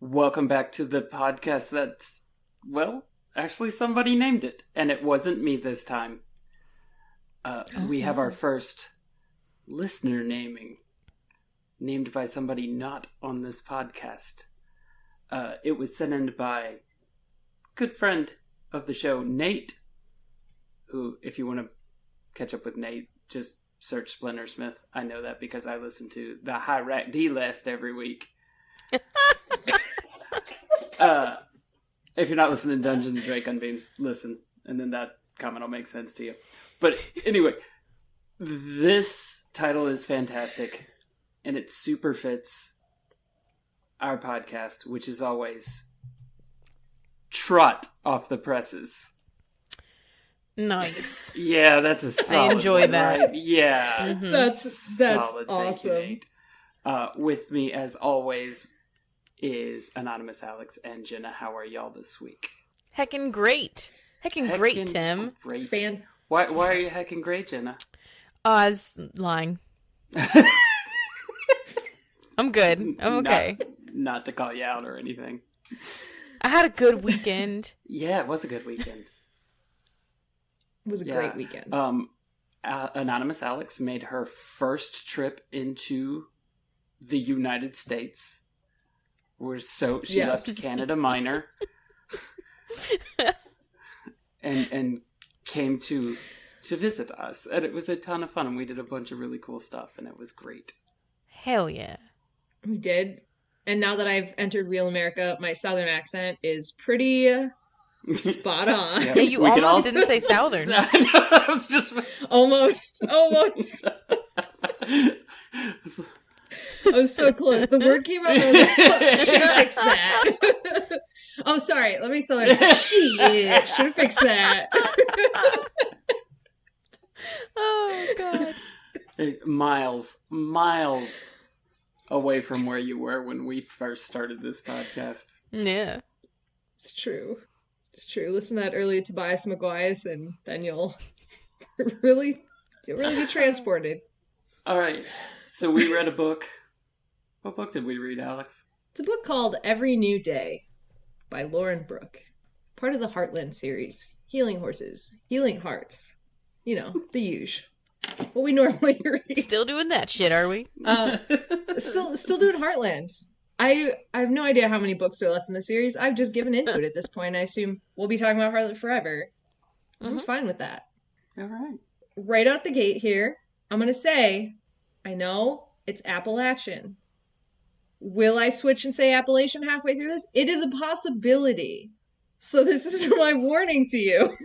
Welcome back to the podcast that's, well, actually somebody named it, and it wasn't me this time. We have our first listener naming, named by somebody not on this podcast. It was sent in by good friend of the show, Nate, who, if you want to catch up with Nate, just search Splinter Smith. I know that because I listen to the High Rack D list every week. If you're not listening to Dungeons and Drake Unbeams, listen, and then that comment will make sense to you. But anyway, this title is fantastic, and it super fits our podcast, which is always Trot off the presses. Nice. Yeah, that's a solid I enjoy one, that. right? Yeah. Mm-hmm. That's solid. awesome. Thank you, Nate. With me, as always, is Anonymous Alex and Jenna. How are y'all this week? Heckin' great. Heckin' great, Tim. Great. Fan. Why are you heckin' great, Jenna? Oh, I was lying. I'm good. I'm okay. Not to call you out or anything. I had a good weekend. Yeah, it was a good weekend. It was a great weekend. Anonymous Alex made her first trip into the United States. She left Canada Minor and came to visit us, and it was a ton of fun, and we did a bunch of really cool stuff, and it was great. Hell yeah. We did. And now that I've entered real America, my Southern accent is pretty spot on. Yeah, you almost didn't say Southern. That was just Almost. I was so close. The word came out and I was like, fuck, should have fixed that. Oh, sorry. Let me start. Shit, should have fixed that. Oh, God. Miles away from where you were when we first started this podcast. Yeah. It's true. Listen to that early Tobias Maguire's and then you'll really be transported. All right. So we read a book. What book did we read, Alex? It's a book called Every New Day by Lauren Brooke. Part of the Heartland series. Healing horses. Healing hearts. You know, the usual. What we normally read. Still doing that shit, are we? Still doing Heartland. I have no idea how many books are left in the series. I've just given into it at this point. I assume we'll be talking about Heartland forever. I'm fine with that. All right. Right out the gate here, I'm going to say, I know it's Appalachian. Will I switch and say Appalachian halfway through this? It is a possibility. So this is my warning to you.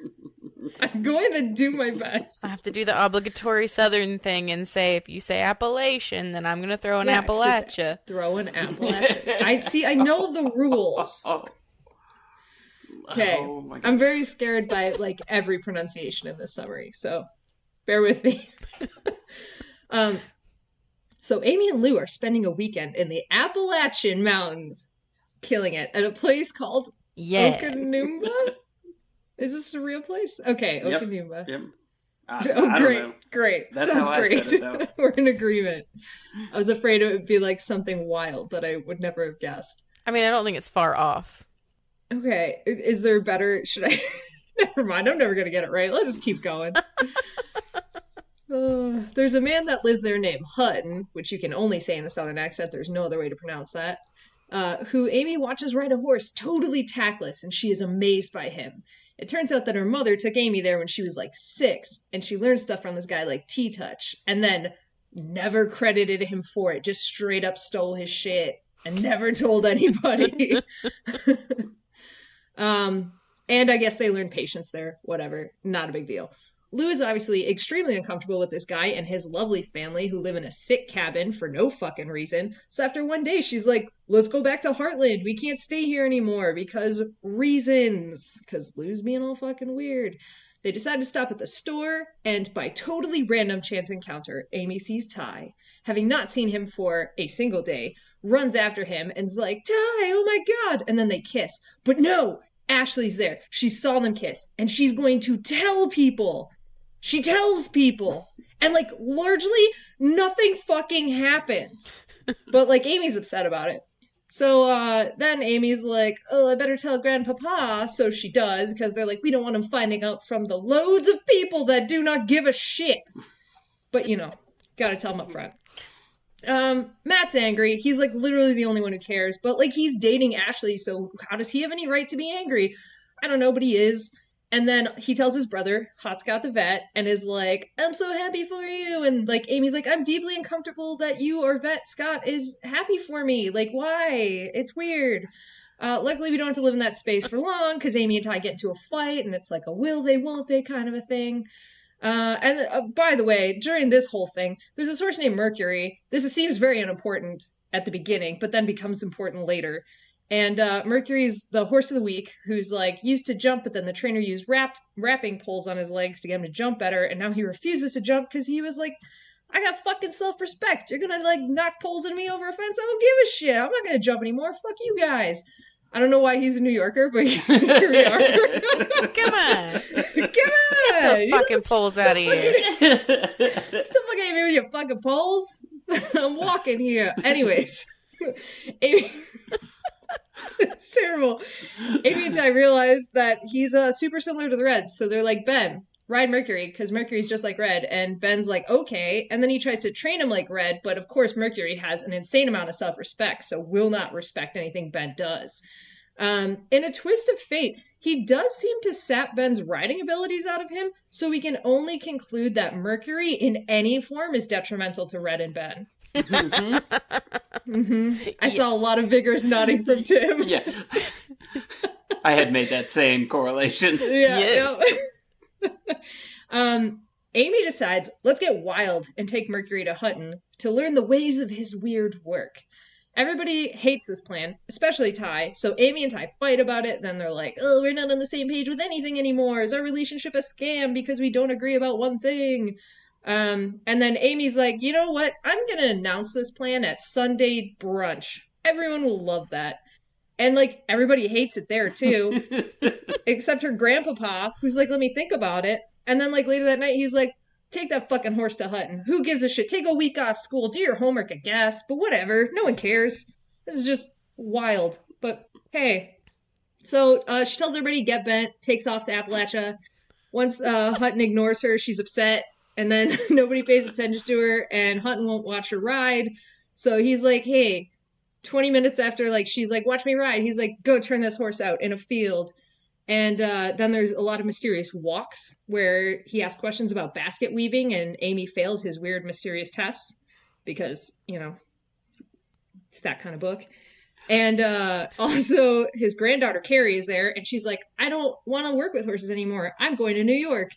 I'm going to do my best. I have to do the obligatory Southern thing and say, if you say Appalachian, then I'm going to throw an Appalachia. Throw an Appalachia. I know the rules. Okay. Oh, I'm very scared by like every pronunciation in this summary, so bear with me. So Amy and Lou are spending a weekend in the Appalachian Mountains, killing it at a place called Okanoomba. Is this a real place? Okay, Okanoomba. Yep. Great. That's Sounds how I great. said it, though. We're in agreement. I was afraid it would be like something wild that I would never have guessed. I mean, I don't think it's far off. Okay, is there better? Should I? Never mind. I'm never gonna get it right. Let's just keep going. There's a man that lives there named Hutton, which you can only say in a Southern accent. There's no other way to pronounce that. Who Amy watches ride a horse totally tactless, and she is amazed by him. It turns out that her mother took Amy there when she was like 6, and she learned stuff from this guy like T-Touch, and then never credited him for it, just straight up stole his shit and never told anybody. And I guess they learned patience there, whatever, not a big deal. Lou is obviously extremely uncomfortable with this guy and his lovely family who live in a sick cabin for no fucking reason. So after one day, she's like, let's go back to Heartland. We can't stay here anymore because reasons. Because Lou's being all fucking weird. They decide to stop at the store, and by totally random chance encounter, Amy sees Ty. Having not seen him for a single day, runs after him and's like, Ty, oh my god! And then they kiss. But no! Ashley's there. She saw them kiss, and she's going to tell people. She tells people. And, like, largely, nothing fucking happens. But, like, Amy's upset about it. So, then Amy's like, oh, I better tell Grandpapa. So she does, because they're like, we don't want him finding out from the loads of people that do not give a shit. But, you know, gotta tell him up front. Matt's angry. He's, like, literally the only one who cares. But, like, he's dating Ashley, so how does he have any right to be angry? I don't know, but he is. And then he tells his brother, Hot Scott the vet, and is like, I'm so happy for you. And, like, Amy's like, I'm deeply uncomfortable that you or vet Scott is happy for me. Like, why? It's weird. Luckily, we don't have to live in that space for long, because Amy and Ty get into a fight, and it's like a will they, won't they kind of a thing. And by the way, during this whole thing, there's this horse named Mercury. This seems very unimportant at the beginning, but then becomes important later. And Mercury's the horse of the week, who's, like, used to jump, but then the trainer used wrapping poles on his legs to get him to jump better, and now he refuses to jump because he was like, I got fucking self-respect. You're gonna, like, knock poles into me over a fence? I don't give a shit. I'm not gonna jump anymore. Fuck you guys. I don't know why he's a New Yorker, but here we are. Come on. Come on! Get those fucking poles out of here. Get the fuck out of here with your fucking poles. I'm walking here. Anyways. Amy... It's terrible. Amy and Ty realize that he's super similar to the Reds, so they're like, Ben, ride Mercury, because Mercury's just like Red, and Ben's like, okay, and then he tries to train him like Red, but of course Mercury has an insane amount of self-respect, so will not respect anything Ben does. In a twist of fate, he does seem to sap Ben's riding abilities out of him, so we can only conclude that Mercury in any form is detrimental to Red and Ben. Mm-hmm. Mm-hmm. I saw a lot of vigorous nodding from Tim. Yeah. I had made that same correlation. Yeah. Yes. Amy decides, let's get wild and take Mercury to Hutton to learn the ways of his weird work. Everybody hates this plan, especially Ty, so Amy and Ty fight about it, then they're like, oh, we're not on the same page with anything anymore. Is our relationship a scam because we don't agree about one thing? And then Amy's like, you know what? I'm going to announce this plan at Sunday brunch. Everyone will love that. And, like, everybody hates it there, too. Except her grandpapa, who's like, let me think about it. And then, like, later that night, he's like, take that fucking horse to Hutton. Who gives a shit? Take a week off school. Do your homework, I guess. But whatever. No one cares. This is just wild. But, hey. So, she tells everybody to get bent, takes off to Appalachia. Once Hutton ignores her, she's upset. And then nobody pays attention to her, and Hutton won't watch her ride. So he's like, hey, 20 minutes after, like, she's like, watch me ride. He's like, go turn this horse out in a field. And then there's a lot of mysterious walks where he asks questions about basket weaving, and Amy fails his weird, mysterious tests because, you know, it's that kind of book. And also his granddaughter, Carrie, is there, and she's like, I don't want to work with horses anymore. I'm going to New York.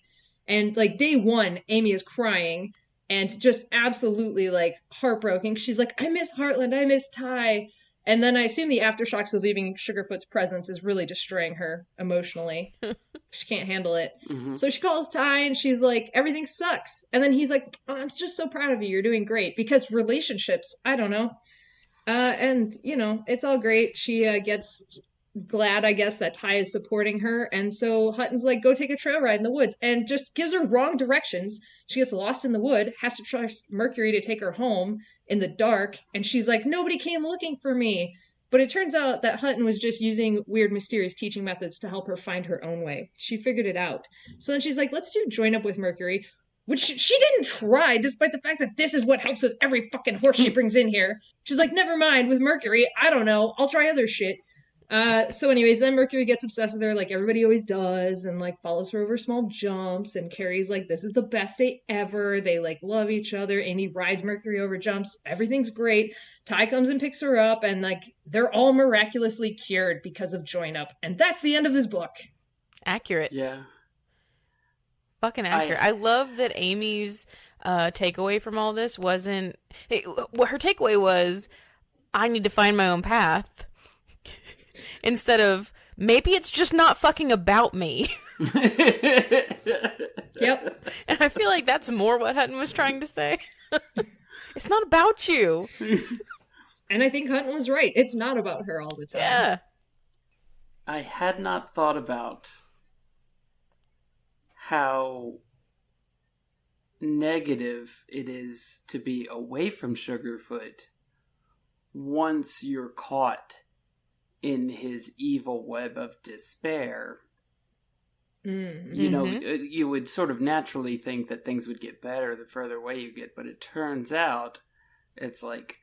And, like, day one, Amy is crying and just absolutely, like, heartbroken. She's like, I miss Heartland. I miss Ty. And then I assume the aftershocks of leaving Sugarfoot's presence is really destroying her emotionally. She can't handle it. Mm-hmm. So she calls Ty and she's like, everything sucks. And then he's like, oh, I'm just so proud of you. You're doing great. Because relationships, I don't know. And, you know, it's all great. She gets glad, I guess, that Ty is supporting her. And so Hutton's like, go take a trail ride in the woods, and just gives her wrong directions. She gets lost in the wood, has to trust Mercury to take her home in the dark. And she's like, nobody came looking for me. But it turns out that Hutton was just using weird, mysterious teaching methods to help her find her own way. She figured it out. So then she's like, let's do join up with Mercury, which she didn't try, despite the fact that this is what helps with every fucking horse she brings in here. She's like, never mind, with Mercury, I don't know, I'll try other shit. So anyways, then Mercury gets obsessed with her like everybody always does, and like follows her over small jumps, and Carrie's like, this is the best day ever. They like love each other. Amy rides Mercury over jumps. Everything's great. Ty comes and picks her up, and like they're all miraculously cured because of Join Up. And that's the end of this book. Accurate. Yeah. fucking accurate. I love that Amy's takeaway from all this wasn't... Her takeaway was, I need to find my own path. Instead of, maybe it's just not fucking about me. Yep. And I feel like that's more what Hutton was trying to say. It's not about you. And I think Hutton was right. It's not about her all the time. Yeah. I had not thought about how negative it is to be away from Sugarfoot once you're caught in his evil web of despair. Mm. You know, you would sort of naturally think that things would get better the further away you get, but it turns out it's like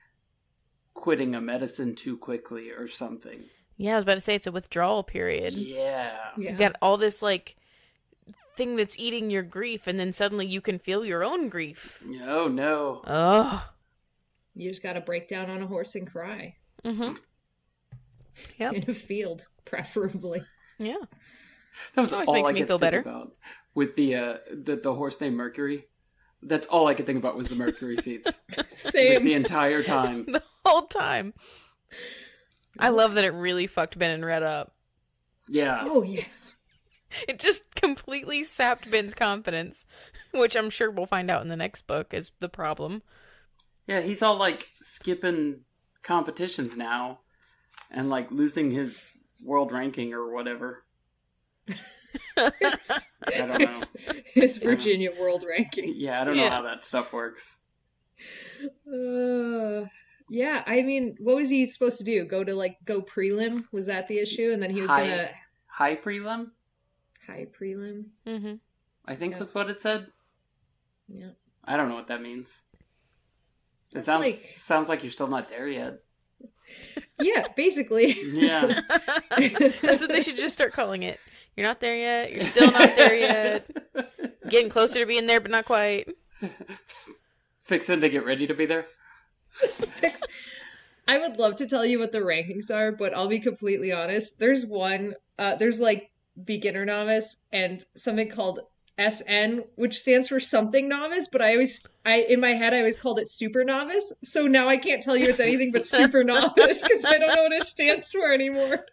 quitting a medicine too quickly or something. Yeah, I was about to say it's a withdrawal period. Yeah. You got all this, like, thing that's eating your grief, and then suddenly you can feel your own grief. Oh, no. Oh. You just gotta break down on a horse and cry. Mm-hmm. Yep. In a field, preferably. Yeah. That was always all makes I me could feel think better. about. With the horse named Mercury. That's all I could think about was the Mercury seats. Same. Like, the entire time. The whole time. I love that it really fucked Ben and Red up. Yeah. Oh, yeah. It just completely sapped Ben's confidence, which I'm sure we'll find out in the next book is the problem. Yeah, he's all like skipping competitions now and like losing his world ranking or whatever. I don't know. His Virginia world ranking. Yeah, I don't know how that stuff works. Yeah, I mean, what was he supposed to do? Go prelim? Was that the issue? And then he was gonna... High prelim? High prelim? Mm-hmm. I think was what it said. Yeah. I don't know what that means. It sounds like you're still not there yet. Yeah, basically. Yeah. That's what they should just start calling it. You're not there yet. You're still not there yet. Getting closer to being there, but not quite. Fixing to get ready to be there. I would love to tell you what the rankings are, but I'll be completely honest. There's like beginner novice and something called SN, which stands for something novice, but in my head I always called it super novice. So now I can't tell you it's anything but super novice because I don't know what it stands for anymore.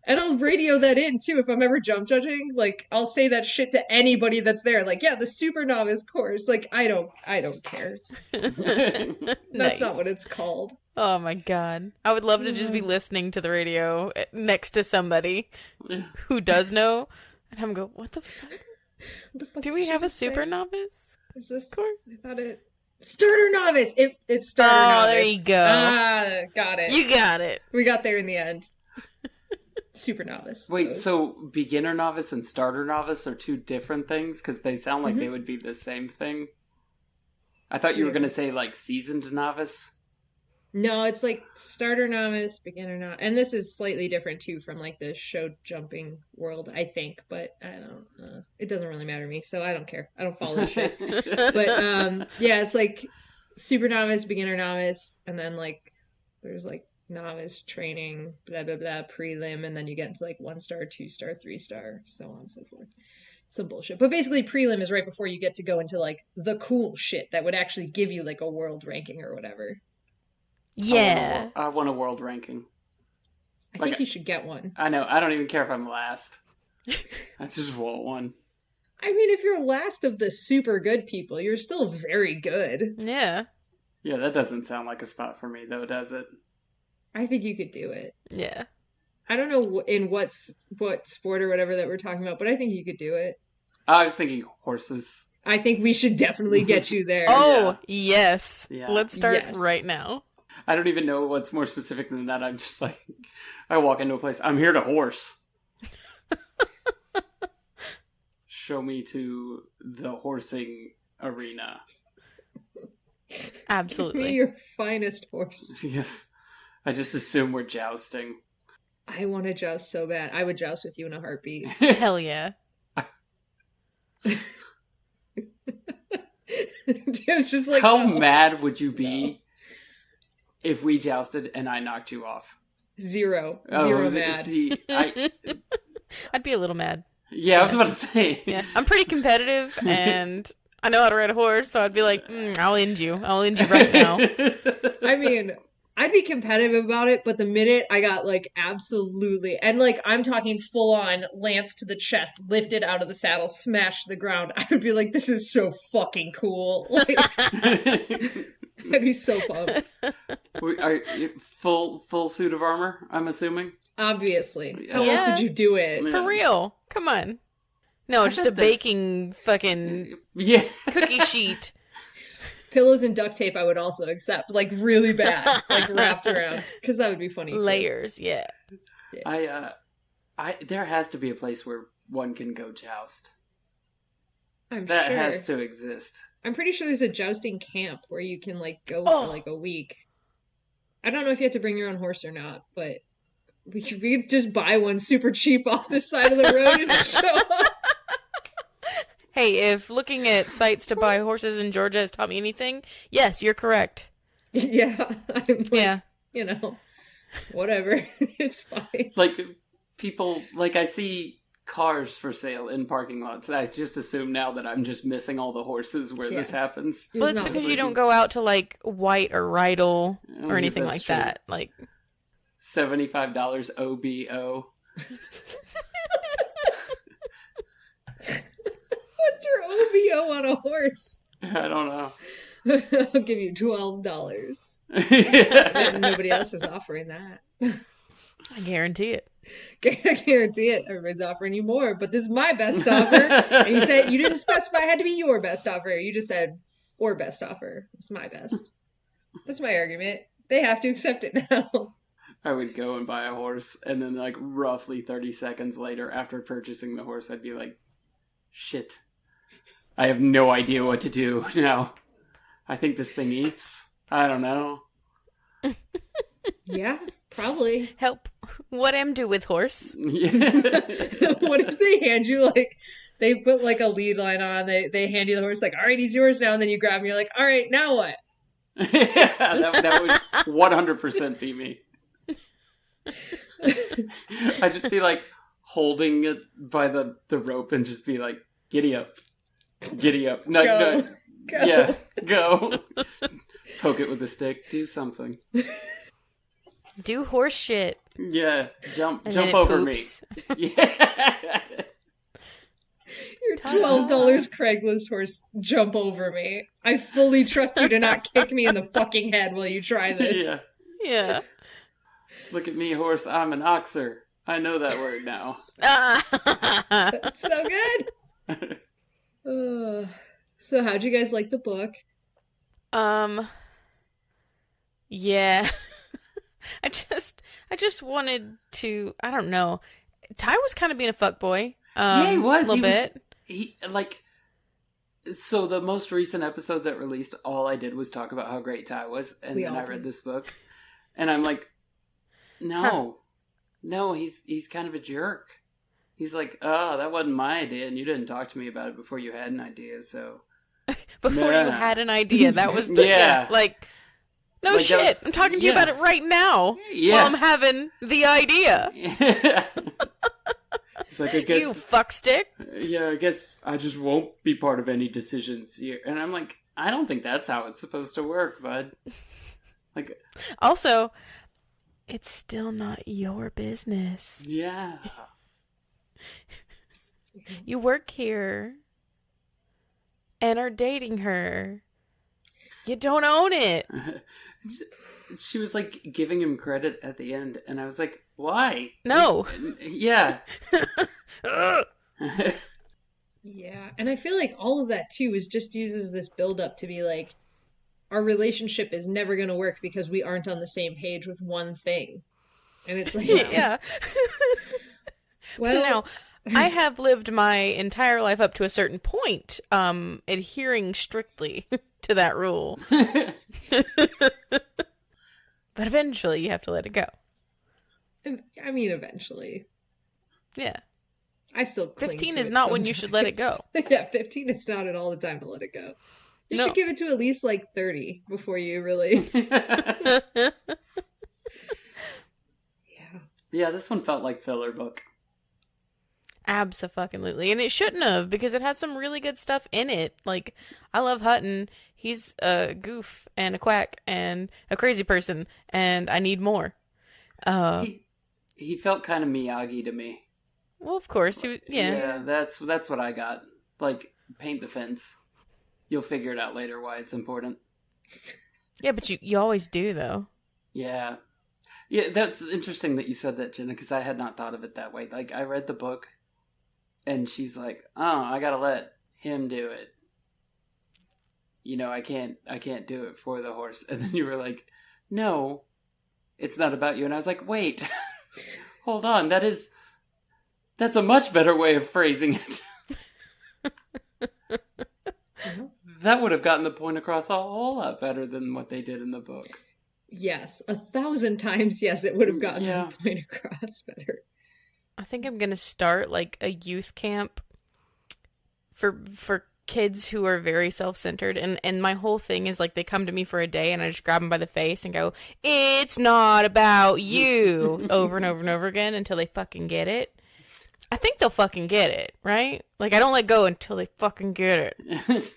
And I'll radio that in too if I'm ever jump judging. Like I'll say that shit to anybody that's there. Like, yeah, the super novice course. Like I don't care. That's not what it's called. Oh my god. I would love to just be listening to the radio next to somebody who does know. And I'm go, what the fuck? Do we have a super novice? Is this course? I thought it starter novice. It's starter novice. There you go. Got it. You got it. We got there in the end. Super novice. Wait, so beginner novice and starter novice are two different things? Because they sound like they would be the same thing. I thought you were going to say, like, seasoned novice. No, it's like starter novice, beginner novice. And this is slightly different, too, from, like, the show jumping world, I think. But I don't it doesn't really matter to me, so I don't care. I don't follow this shit. But, yeah, it's like super novice, beginner novice, and then, like, there's, like, novice training, blah blah blah, prelim, and then you get into like 1-star, 2-star, 3-star, so on and so forth. Some bullshit. But basically prelim is right before you get to go into like the cool shit that would actually give you like a world ranking or whatever. Yeah. I want a world ranking. I think you should get one. I know. I don't even care if I'm last. I just want one. I mean, if you're last of the super good people, you're still very good. Yeah. Yeah, that doesn't sound like a spot for me, though, does it? I think you could do it. Yeah. I don't know in what sport or whatever that we're talking about, but I think you could do it. I was thinking horses. I think we should definitely get you there. Oh, yes. Yeah. Let's start right now. I don't even know what's more specific than that. I'm just like, I walk into a place, I'm here to horse. Show me to the horsing arena. Absolutely. Be your finest horse. Yes. I just assume we're jousting. I want to joust so bad. I would joust with you in a heartbeat. Hell yeah. It's just like, how mad would you be if we jousted and I knocked you off? Zero Oh, mad. See, I'd be a little mad. Yeah, I was about to say. Yeah, I'm pretty competitive, and I know how to ride a horse, so I'd be like, I'll end you. I'll end you right now. I mean, I'd be competitive about it, but the minute I got like absolutely, and like I'm talking full on lance to the chest, lifted out of the saddle, smashed to the ground, I would be like, this is so fucking cool. Like, I'd be so pumped. Are you full suit of armor, I'm assuming? Obviously. How Yeah. else would you do it? For real. Come on. No, just a baking fucking Yeah. cookie sheet. Pillows and duct tape I would also accept, like really bad, like wrapped around, because that would be funny too. Layers, yeah. There has to be a place where one can go joust. I'm That sure. has to exist. I'm pretty sure there's a jousting camp where you can like go for like a week. I don't know if you have to bring your own horse or not, but we could just buy one super cheap off the side of the road and just show up. Hey, if looking at sites to buy horses in Georgia has taught me anything, yes, you're correct. Yeah, I'm like, Yeah. you know, whatever. It's fine. Like, people, like, I see cars for sale in parking lots. I just assume now that I'm just missing all the horses where this happens. Well, it's because you don't go out to like White or Rydell or anything like true. that. Like $75 OBO. What's your OBO on a horse? I don't know. I'll give you $12. Yeah. Nobody else is offering that. I guarantee it. I guarantee it. Everybody's offering you more, but this is my best offer. And you said you didn't specify it had to be your best offer. You just said or best offer. It's my best. That's my argument. They have to accept it now. I would go and buy a horse, and then like roughly 30 seconds later, after purchasing the horse, I'd be like, shit. I have no idea what to do now. I think this thing eats. I don't know. Yeah, probably. Help. What am do with horse? Yeah. What if they hand you like they put like a lead line on, they hand you the horse like, all right, he's yours now, and then you grab him, you're like, all right, now what? Yeah, that would 100% be me. I'd just be like holding it by the rope and just be like, giddy up. Giddy up. No, Go. no. Go. Yeah, go. Poke it with a stick. Do something. Do horse shit. Yeah, jump And then it over me. poops. Yeah. Your $12 Craigslist horse, jump over me. I fully trust you to not kick me in the fucking head while you try this. Yeah. Yeah. Look at me, horse. I'm an oxer. I know that word now. That's so good. So how'd you guys like the book? Yeah. I just wanted to, I don't know. Ty was kind of being a fuckboy. Yeah, he was. A little bit. He like. So the most recent episode that released, all I did was talk about how great Ty was, and We then all I read did. this book, and I'm like, no, he's kind of a jerk. He's like, oh, that wasn't my idea, and you didn't talk to me about it before you had an idea, so. Before Nah. you had an idea. That was the, Yeah. like, no Like, that shit. was- I'm talking to you yeah. about it right now. Yeah. While I'm having the idea. Yeah. It's like, I guess. You fuckstick. Yeah, I guess I just won't be part of any decisions here. And I'm like, I don't think that's how it's supposed to work, bud. Like, Also, it's still not your business. yeah. You work here and are dating her. You don't own it. She was like giving him credit at the end, and I was like, why? No. Yeah. Yeah, and I feel like all of that too is just uses this build up to be like, our relationship is never going to work because we aren't on the same page with one thing. And it's like, Yeah. well, Now, I have lived my entire life up to a certain point, adhering strictly to that rule. But eventually you have to let it go. I mean, eventually. Yeah. I still cling 15 to is it not when you should let it go. sometimes. Yeah, 15 is not at all the time to let it go. You No. should give it to at least like 30 before you really. Yeah. Yeah, this one felt like filler book. Abso-fucking-lutely. And it shouldn't have, because it has some really good stuff in it. Like, I love Hutton. He's a goof and a quack and a crazy person, and I need more. He felt kind of Miyagi to me. Well, of course. Yeah, that's what I got. Like, paint the fence. You'll figure it out later why it's important. Yeah, but you always do, though. Yeah. Yeah, that's interesting that you said that, Jenna, because I had not thought of it that way. Like, I read the book, and she's like, oh, I gotta let him do it. You know, I can't do it for the horse. And then you were like, no, it's not about you. And I was like, wait, hold on. That's a much better way of phrasing it. That would have gotten the point across a whole lot better than what they did in the book. Yes, 1,000 times, yes, it would have gotten the point across better. I think I'm going to start, like, a youth camp for kids who are very self-centered, and my whole thing is, like, they come to me for a day, and I just grab them by the face and go, it's not about you, over and over and over again until they fucking get it. I think they'll fucking get it, right? Like, I don't let go until they fucking get it.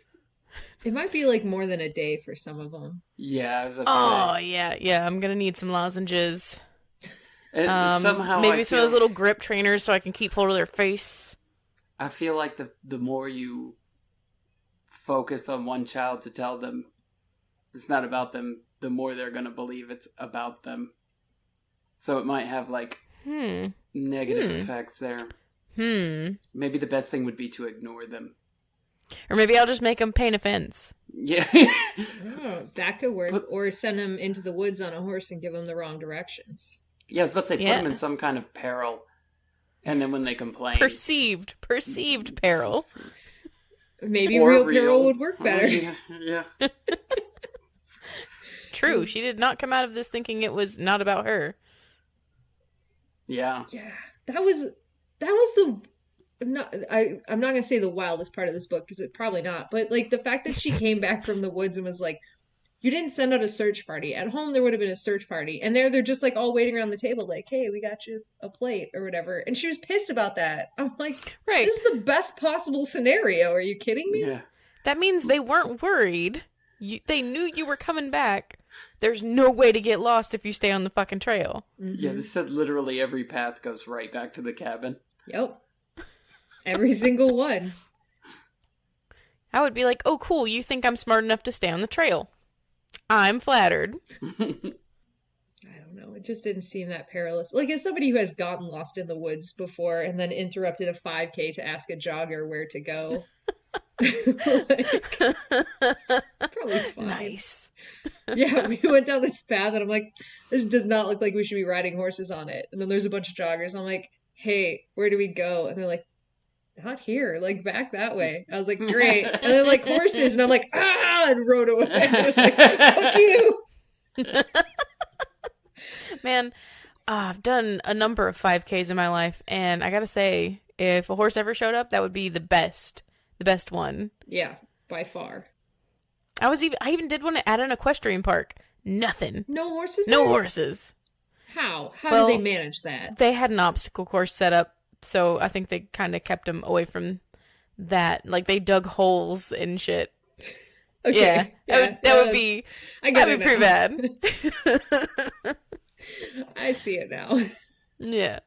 It might be, like, more than a day for some of them. Yeah, I was about to say. Yeah, I'm gonna need some lozenges. Somehow maybe some of those little grip trainers so I can keep hold of their face. I feel like the more you focus on one child to tell them it's not about them, the more they're going to believe it's about them. So it might have, like, negative effects there. Maybe the best thing would be to ignore them. Or maybe I'll just make them paint a fence. Yeah. Oh, that could work. Or send them into the woods on a horse and give them the wrong directions. Yeah, I was about to say, put them in some kind of peril. And then when they complain... Perceived peril. Maybe real peril would work better. Yeah. True, she did not come out of this thinking it was not about her. Yeah. Yeah. That was the... I'm not going to say the wildest part of this book, because it's probably not. But, like, the fact that she came back from the woods and was like, you didn't send out a search party. At home, there would have been a search party. And they're just, like, all waiting around the table, like, hey, we got you a plate or whatever. And she was pissed about that. I'm like, right. This is the best possible scenario. Are you kidding me? Yeah. That means they weren't worried. They knew you were coming back. There's no way to get lost if you stay on the fucking trail. Mm-hmm. Yeah, they said literally every path goes right back to the cabin. Yep. Every single one. I would be like, oh, cool, you think I'm smart enough to stay on the trail. I'm flattered. I don't know. It just didn't seem that perilous. Like, as somebody who has gotten lost in the woods before and then interrupted a 5K to ask a jogger where to go. Probably fine. Nice. Yeah, we went down this path and I'm like, this does not look like we should be riding horses on it. And then there's a bunch of joggers and I'm like, hey, where do we go? And they're like, not here, like back that way. I was like, great. And then like horses, and I'm like, and rode away. I was like, fuck you. Man, I've done a number of 5Ks in my life, and I gotta say, if a horse ever showed up, that would be the best one. Yeah, by far. I even did one at an equestrian park. Nothing. No horses? No horses. How did they manage that? They had an obstacle course set up. So I think they kind of kept him away from that. Like, they dug holes and shit. Okay. Yeah. That would be pretty bad. I see it now. Yeah.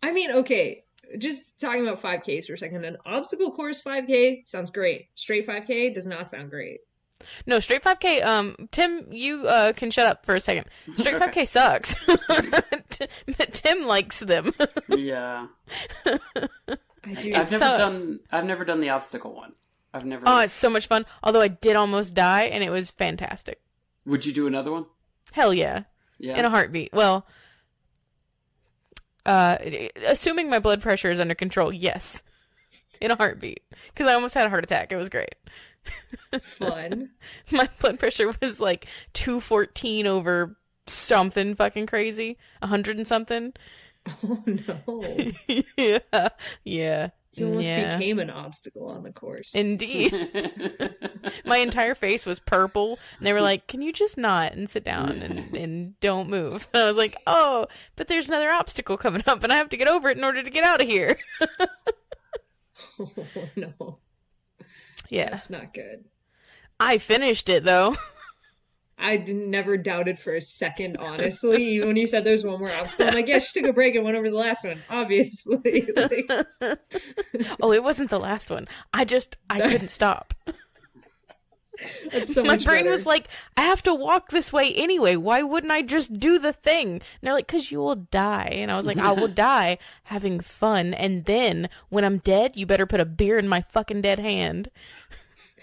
I mean, okay, just talking about 5Ks for a second. An obstacle course 5K sounds great. Straight 5K does not sound great. No, straight 5K, Tim, you can shut up for a second. Straight 5K sucks. Tim likes them. Yeah. I've never done the obstacle one. Oh, it's so much fun. Although I did almost die, and it was fantastic. Would you do another one? Hell yeah. Yeah. In a heartbeat. Well, assuming my blood pressure is under control, yes. In a heartbeat. Because I almost had a heart attack. It was great. Fun. My blood pressure was like 214 over something fucking crazy. 100 and something. Oh no. Yeah. You almost Yeah. became an obstacle on the course. Indeed. My entire face was purple, and they were like, "Can you just not and sit down and don't move?" And I was like, "Oh, but there's another obstacle coming up, and I have to get over it in order to get out of here." Oh, no. Yeah. That's not good. I finished it, though. I never doubted for a second, honestly. Even when you said there's one more obstacle, I'm like, yeah, she took a break and went over the last one, obviously. Like... Oh, it wasn't the last one. I couldn't stop. That's so My much brain better. was like, I have to walk this way anyway. Why wouldn't I just do the thing? And they're like, because you will die. And I was like, I will die having fun. And then when I'm dead, you better put a beer in my fucking dead hand.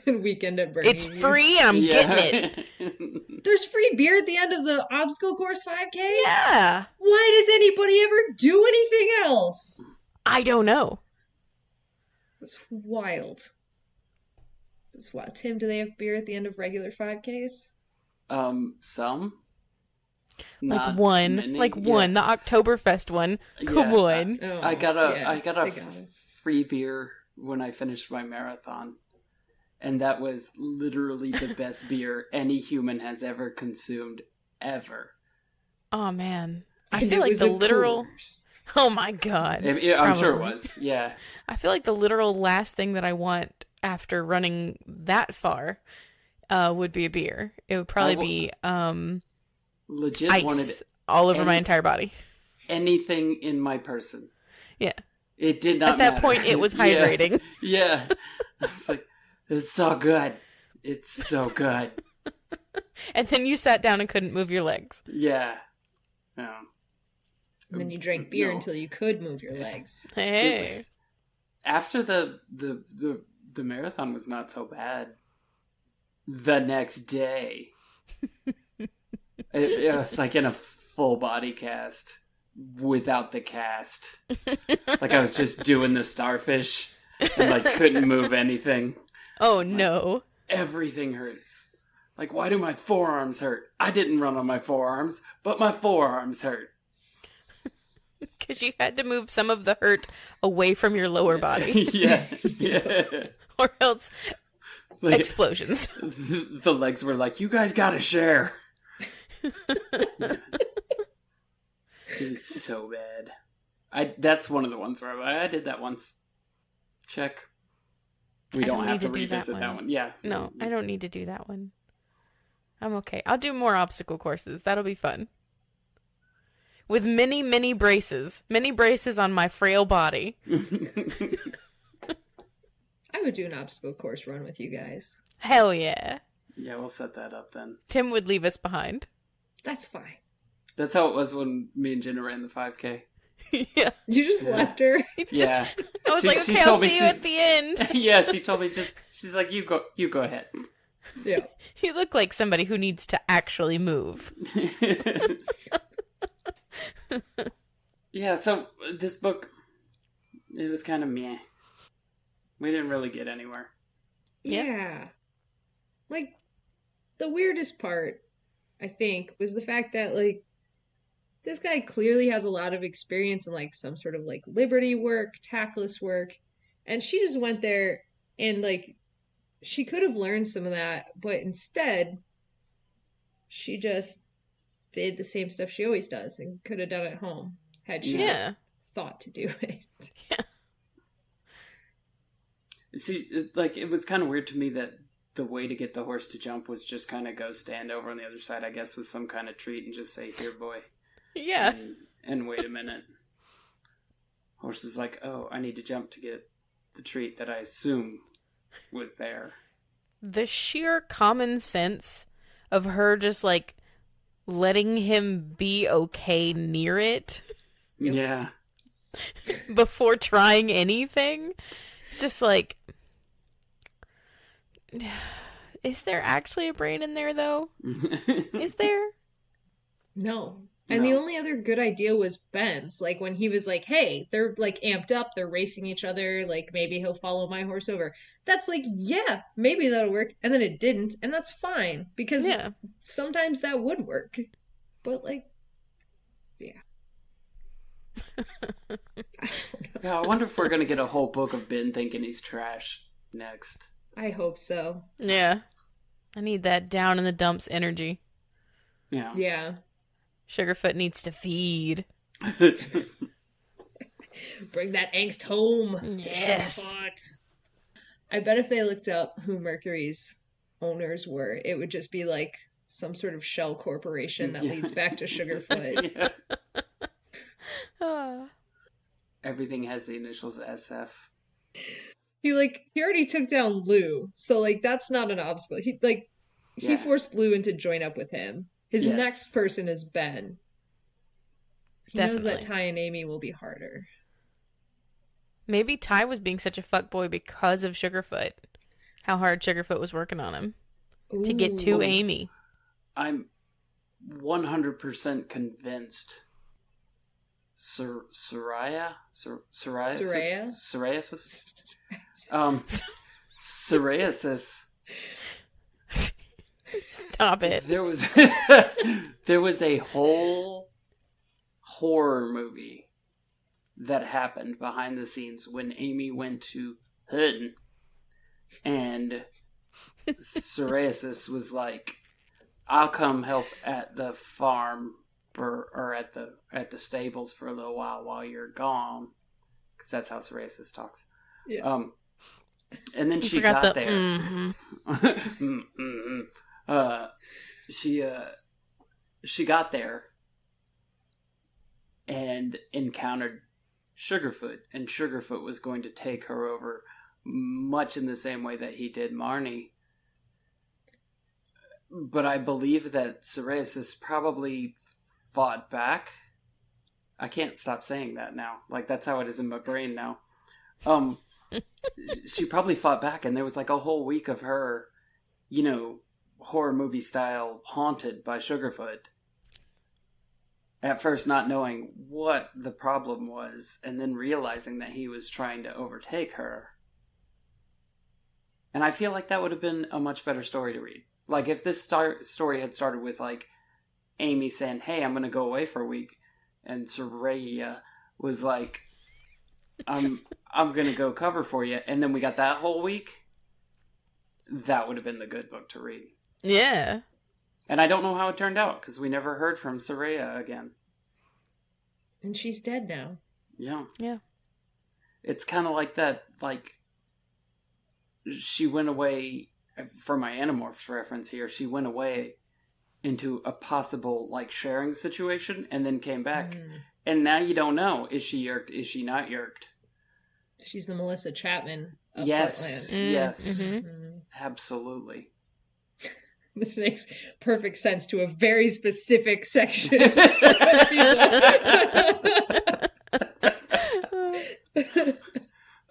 Weekend at Bernie. It's free and I'm getting it. There's free beer at the end of the obstacle course 5K? Yeah. Why does anybody ever do anything else? I don't know. That's wild. That's wild. Tim, do they have beer at the end of regular 5Ks? Some. Like one. Many. Like one. The Oktoberfest one. Come on. I got a they got it. free beer when I finished my marathon. And that was literally the best beer any human has ever consumed, ever. Oh, man. I And feel it like was the a literal... Coors. Oh, my God. I'm sure it Probably. was, yeah. I feel like the literal last thing that I want after running that far would be a beer. It would probably be Legit ice wanted all over my entire body. anything in my person. Yeah. It did not At that matter. point, it was hydrating. Yeah. It's like, it's so good. It's so good. And then you sat down and couldn't move your legs. Yeah. No. And then you drank beer No. until you could move your legs. It Hey. was, after the marathon was not so bad. The next day, it was like in a full body cast without the cast. Like I was just doing the starfish and like couldn't move anything. Oh, no. Everything hurts. Like, why do my forearms hurt? I didn't run on my forearms, but my forearms hurt. Because you had to move some of the hurt away from your lower body. Yeah. Or else Like, explosions. the legs were like, you guys gotta share. It was so bad. That's one of the ones where I did that once. Check. We I don't don't have need to to do that revisit that one. one. Yeah. No, I don't need to do that one. I'm okay. I'll do more obstacle courses. That'll be fun. With many, many braces. Many braces on my frail body. I would do an obstacle course run with you guys. Hell yeah. Yeah, we'll set that up then. Tim would leave us behind. That's fine. That's how it was when me and Jenna ran the 5K. Yeah. You just left her. Yeah. I was She- like, she okay, I'll told me see you she's- at the end. Yeah, she told me she's like, you go ahead. Yeah. You look like somebody who needs to actually move. Yeah, so this book, it was kind of meh. We didn't really get anywhere. Yeah. Yeah. Like, the weirdest part, I think, was the fact that, like, this guy clearly has a lot of experience in, like, some sort of, like, liberty work, tactless work. And she just went there and, like, she could have learned some of that, but instead, she just did the same stuff she always does and could have done it at home had she just Yeah. thought to do it. See, it was kind of weird to me that the way to get the horse to jump was just kind of go stand over on the other side, I guess, with some kind of treat and just say, here, boy. Yeah. And wait a minute. Horse is like, oh, I need to jump to get the treat that I assume was there. The sheer common sense of her just, like, letting him be okay near it Yeah. before trying anything. It's just like, is there actually a brain in there, though? Is there? No. And the No. only other good idea was Ben's. Like when he was like, hey, they're like amped up, they're racing each other, like maybe he'll follow my horse over. That's like, yeah, maybe that'll work. And then it didn't, and that's fine. Because Yeah. sometimes that would work. But like, yeah. Yeah, I wonder if we're gonna get a whole book of Ben thinking he's trash next. I hope so. Yeah. I need that down in the dumps energy. Yeah. Yeah. Sugarfoot needs to feed. Bring that angst home. Yes. To Sugarfoot. I bet if they looked up who Mercury's owners were, it would just be like some sort of shell corporation that leads back to Sugarfoot. Ah. Everything has the initials SF. He already took down Lou, so like that's not an obstacle. He Yeah. forced Lou into join up with him. His Yes. next person is Ben. He knows that Definitely. Ty and Amy will be harder. Maybe Ty was being such a fuckboy because of Sugarfoot. How hard Sugarfoot was working on him to get to Ooh. Amy. I'm 100% convinced Soraya? Psoriasis? Psoriasis. Stop it. There was a whole horror movie that happened behind the scenes when Amy went to Hutton and Psoriasis was like, I'll come help at the farm or at the stables for a little while you're gone, because that's how Psoriasis talks. Yeah. And then You she forgot got the there. She got there and encountered Sugarfoot, and Sugarfoot was going to take her over much in the same way that he did Marnie. But I believe that Psoriasis probably fought back. I can't stop saying that now. Like, that's how it is in my brain now. She probably fought back, and there was like a whole week of her, horror movie style, haunted by Sugarfoot. At first not knowing what the problem was, and then realizing that he was trying to overtake her. And I feel like that would have been a much better story to read. Like, if this story had started with, like, Amy saying, hey, I'm going to go away for a week, and Soraya was like, I'm going to go cover for you, and then we got that whole week, that would have been the good book to read. Yeah. And I don't know how it turned out, because we never heard from Soraya again. And she's dead now. Yeah. Yeah. It's kind of like that, like, she went away, for my Animorphs reference here, she went away into a possible, like, sharing situation, and then came back. And now you don't know, is she yerked, is she not yerked? She's the Melissa Chapman of Yes, Heartland. yes, Mm. absolutely. This makes perfect sense to a very specific section.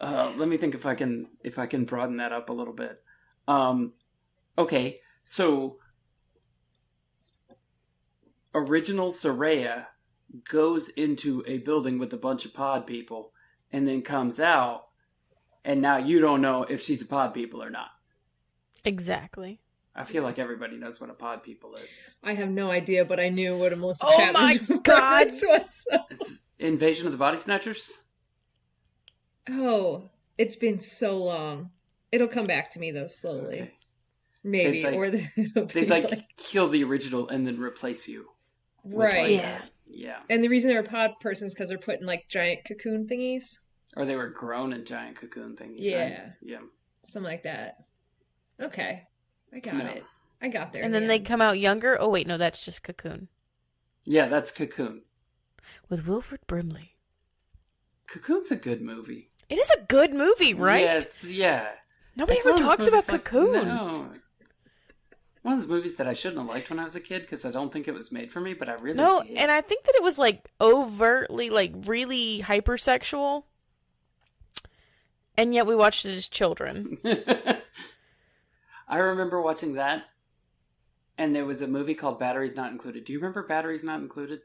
Let me think if I can broaden that up a little bit. Okay, so original Soraya goes into a building with a bunch of pod people and then comes out, and now you don't know if she's a pod people or not. Exactly. I feel like everybody knows what a pod people is. I have no idea, but I knew what a Melissa Oh Chapman my God. reference was. It's Invasion of the Body Snatchers? Oh, it's been so long. It'll come back to me though slowly. Okay. Maybe, They'd, like- or it'll be They'd like kill the original and then replace you. with, right. like, Yeah. Yeah. And the reason they're pod persons because they're put in like giant cocoon thingies, Or they were grown in giant cocoon things. Yeah. Right? Yeah. something like that. Okay, I got No. it. I got there. And in then the they end. come out younger. Oh, wait, no, that's just Cocoon. Yeah, that's Cocoon. With Wilford Brimley. Cocoon's a good movie. It is a good movie, right? Yeah. Nobody It's ever one of those talks about movies, like, Cocoon. no. It's one of those movies that I shouldn't have liked when I was a kid because I don't think it was made for me, but I really No, did. and I think that it was like overtly, like really hypersexual. And yet we watched it as children. I remember watching that, and there was a movie called Batteries Not Included. Do you remember Batteries Not Included?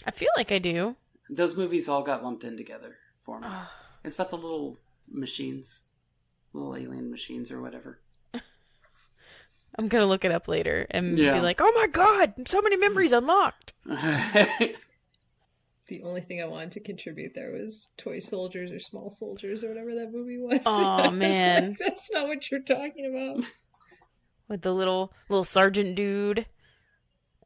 I feel like I do. Those movies all got lumped in together for me. It's about the little machines, little alien machines or whatever. I'm going to look it up later and Yeah. be like, oh my God, so many memories unlocked. The The only thing I wanted to contribute there was Toy Soldiers or Small Soldiers or whatever that movie was. Oh man, like, that's not what you're talking about. With the little sergeant dude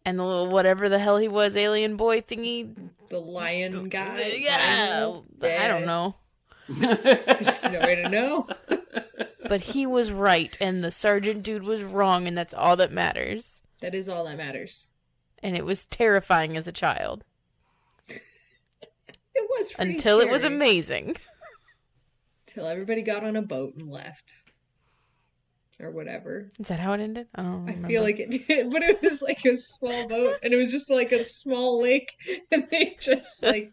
and the little whatever the hell he was, alien boy thingy. The lion guy. Yeah, I don't know. There's no way to know. But he was right, and the sergeant dude was wrong, and that's all that matters. That is all that matters. And it was terrifying as a child. It was pretty until scary. It was amazing. Till everybody got on a boat and left. Or whatever. Is that how it ended? I don't remember. I feel like it did, but it was like a small boat, and it was just like a small lake, and they just like,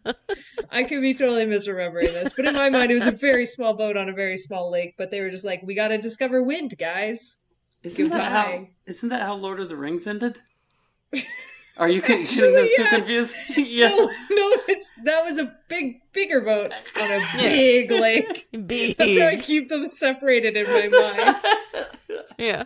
I could be totally misremembering this, but in my mind it was a very small boat on a very small lake, but they were just like, we gotta discover wind, guys. Isn't that how Lord of the Rings ended? Are you getting those two confused? Yeah. No, that was a bigger boat on a big lake. Big. That's how I keep them separated in my mind. Yeah.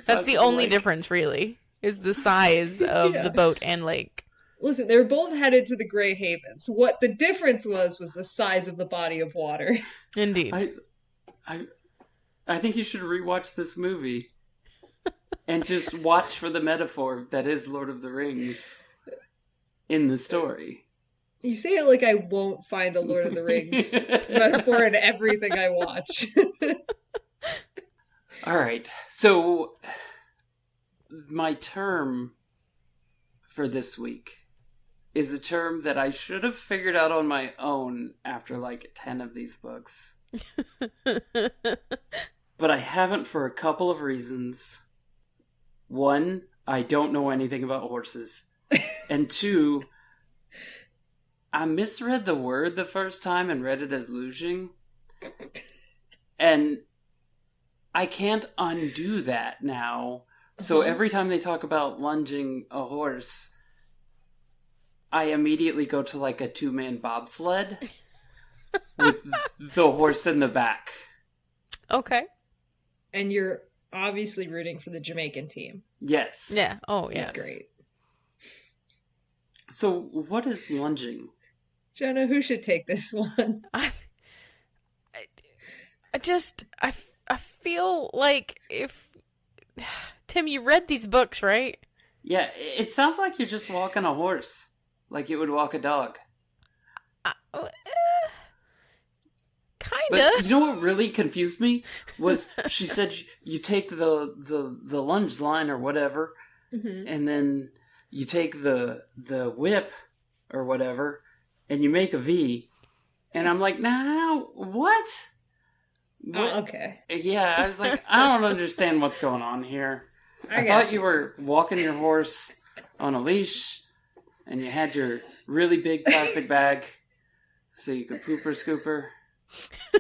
That's the only difference, really, is the size of the boat and lake. Listen, they were both headed to the Grey Havens. What the difference was the size of the body of water. Indeed. I think you should rewatch this movie. And just watch for the metaphor that is Lord of the Rings in the story. You say it like I won't find a Lord of the Rings metaphor in everything I watch. All right. So, my term for this week is a term that I should have figured out on my own after like 10 of these books. But I haven't for a couple of reasons. One, I don't know anything about horses. And two, I misread the word the first time and read it as lunging. And I can't undo that now. So every time they talk about lunging a horse, I immediately go to like a 2-man bobsled with the horse in the back. Okay. And you're obviously rooting for the Jamaican team. Yes. Yeah. Oh, yes. Great. So, what is lunging? Jenna, who should take this one? I feel like if... Tim, you read these books, right? Yeah, it sounds like you're just walking a horse. Like you would walk a dog. Kinda. But you know what really confused me was she said you take the lunge line or whatever, and then you take the whip or whatever, and you make a V. And I'm like, nah, what? Oh, okay. Yeah, I was like, I don't understand what's going on here. I thought you were walking your horse on a leash, and you had your really big plastic bag so you could poop or scooper.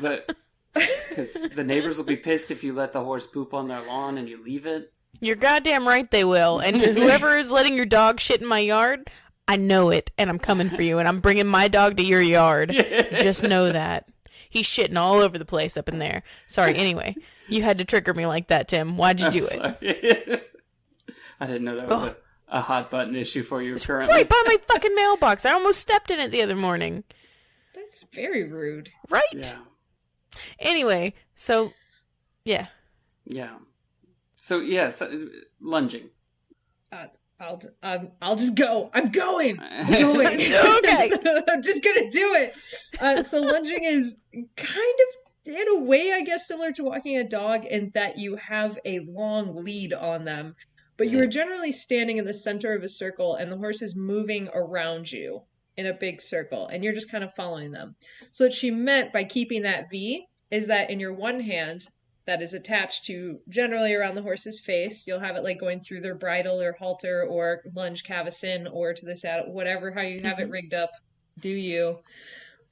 But because the neighbors will be pissed if you let the horse poop on their lawn and you leave it. You're goddamn right they will. And to whoever is letting your dog shit in my yard, I know it, and I'm coming for you, and I'm bringing my dog to your yard. Just know that. He's shitting all over the place up in there. Sorry, anyway. You had to trigger me like that, Tim. Why'd you do it? I didn't know that was a hot button issue for you currently. Right by my fucking mailbox. I almost stepped in it the other morning. That's very rude. Right? Yeah. Anyway, so, yeah. Yeah. So, yes, lunging. I'll just go. I'm going. I'm going. Okay. I'm just gonna do it. So lunging is kind of, in a way, I guess, similar to walking a dog in that you have a long lead on them, but you are generally standing in the center of a circle, and the horse is moving around you in a big circle, and you're just kind of following them. So what she meant by keeping that V is that in your one hand, that is attached to generally around the horse's face. You'll have it like going through their bridle or halter or lunge cavesson or to the saddle, whatever, how you have it rigged up, do you.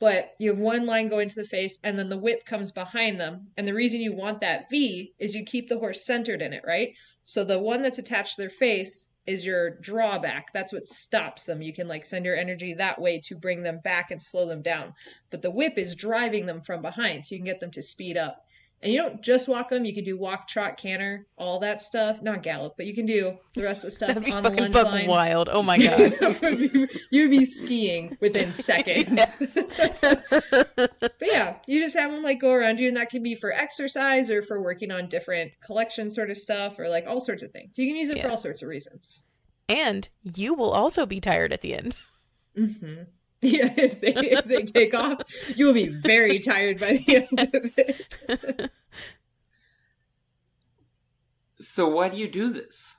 But you have one line going to the face, and then the whip comes behind them. And the reason you want that V is you keep the horse centered in it, right? So the one that's attached to their face is your drawback. That's what stops them. You can like send your energy that way to bring them back and slow them down. But the whip is driving them from behind, so you can get them to speed up. And you don't just walk them. You can do walk, trot, canter, all that stuff. Not gallop, but you can do the rest of the stuff That'd be on the fucking lunge buck line. wild. Oh my god. You'd be skiing within seconds. But yeah, you just have them like go around you, and that can be for exercise or for working on different collection sort of stuff or like all sorts of things. You can use it for all sorts of reasons. And you will also be tired at the end. Mm-hmm. Yeah, if they take off, you will be very tired by the end of it. So why do you do this?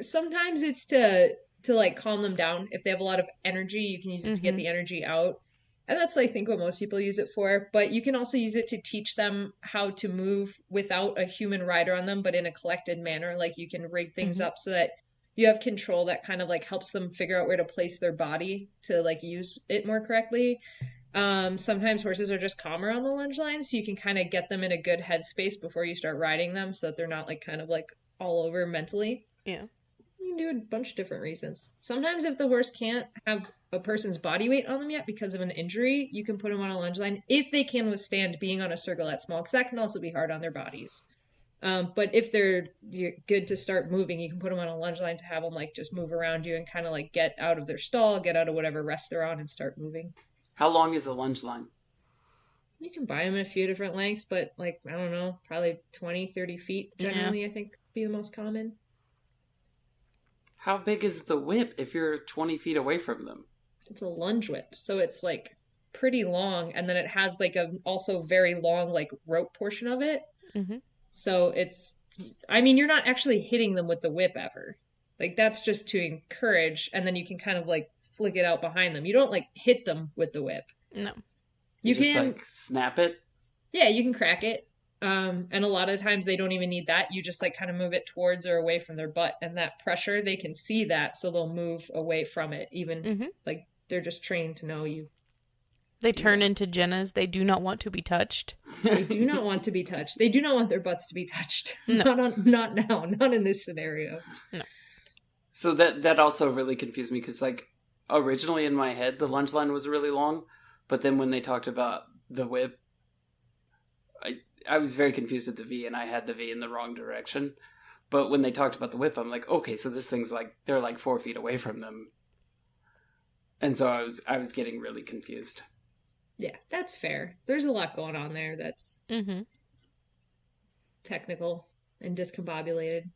Sometimes it's to like calm them down. If they have a lot of energy, you can use it to get the energy out. And that's, I think, what most people use it for. But you can also use it to teach them how to move without a human rider on them, but in a collected manner. Like you can rig things up so that you have control that kind of like helps them figure out where to place their body to like use it more correctly. Sometimes horses are just calmer on the lunge line, so you can kind of get them in a good headspace before you start riding them so that they're not like kind of like all over mentally. Yeah. You can do a bunch of different reasons. Sometimes if the horse can't have a person's body weight on them yet because of an injury, you can put them on a lunge line if they can withstand being on a circle that small, because that can also be hard on their bodies. But if they're good to start moving, you can put them on a lunge line to have them like just move around you and kind of like get out of their stall, get out of whatever rest they're on and start moving. How long is a lunge line? You can buy them in a few different lengths, but like, I don't know, probably 20, 30 feet generally, I think be the most common. How big is the whip if you're 20 feet away from them? It's a lunge whip, so it's like pretty long, and then it has like a also very long like rope portion of it. Mm-hmm. So it's, I mean, you're not actually hitting them with the whip ever. Like that's just to encourage, and then you can kind of like flick it out behind them. You don't like hit them with the whip. No. You just can like snap it? Yeah, you can crack it. And a lot of times they don't even need that. You just like kind of move it towards or away from their butt, and that pressure, they can see that, so they'll move away from it. Even like they're just trained to know you. They turn into Jennas. They do not want to be touched. They do not want to be touched. They do not want their butts to be touched. No. Not now. Not in this scenario. No. So that also really confused me, because like originally in my head the lunge line was really long, but then when they talked about the whip, I was very confused at the V, and I had the V in the wrong direction. But when they talked about the whip, I'm like, okay, so this thing's like, they're like 4 feet away from them. And so I was getting really confused. Yeah, that's fair. There's a lot going on there that's technical and discombobulated.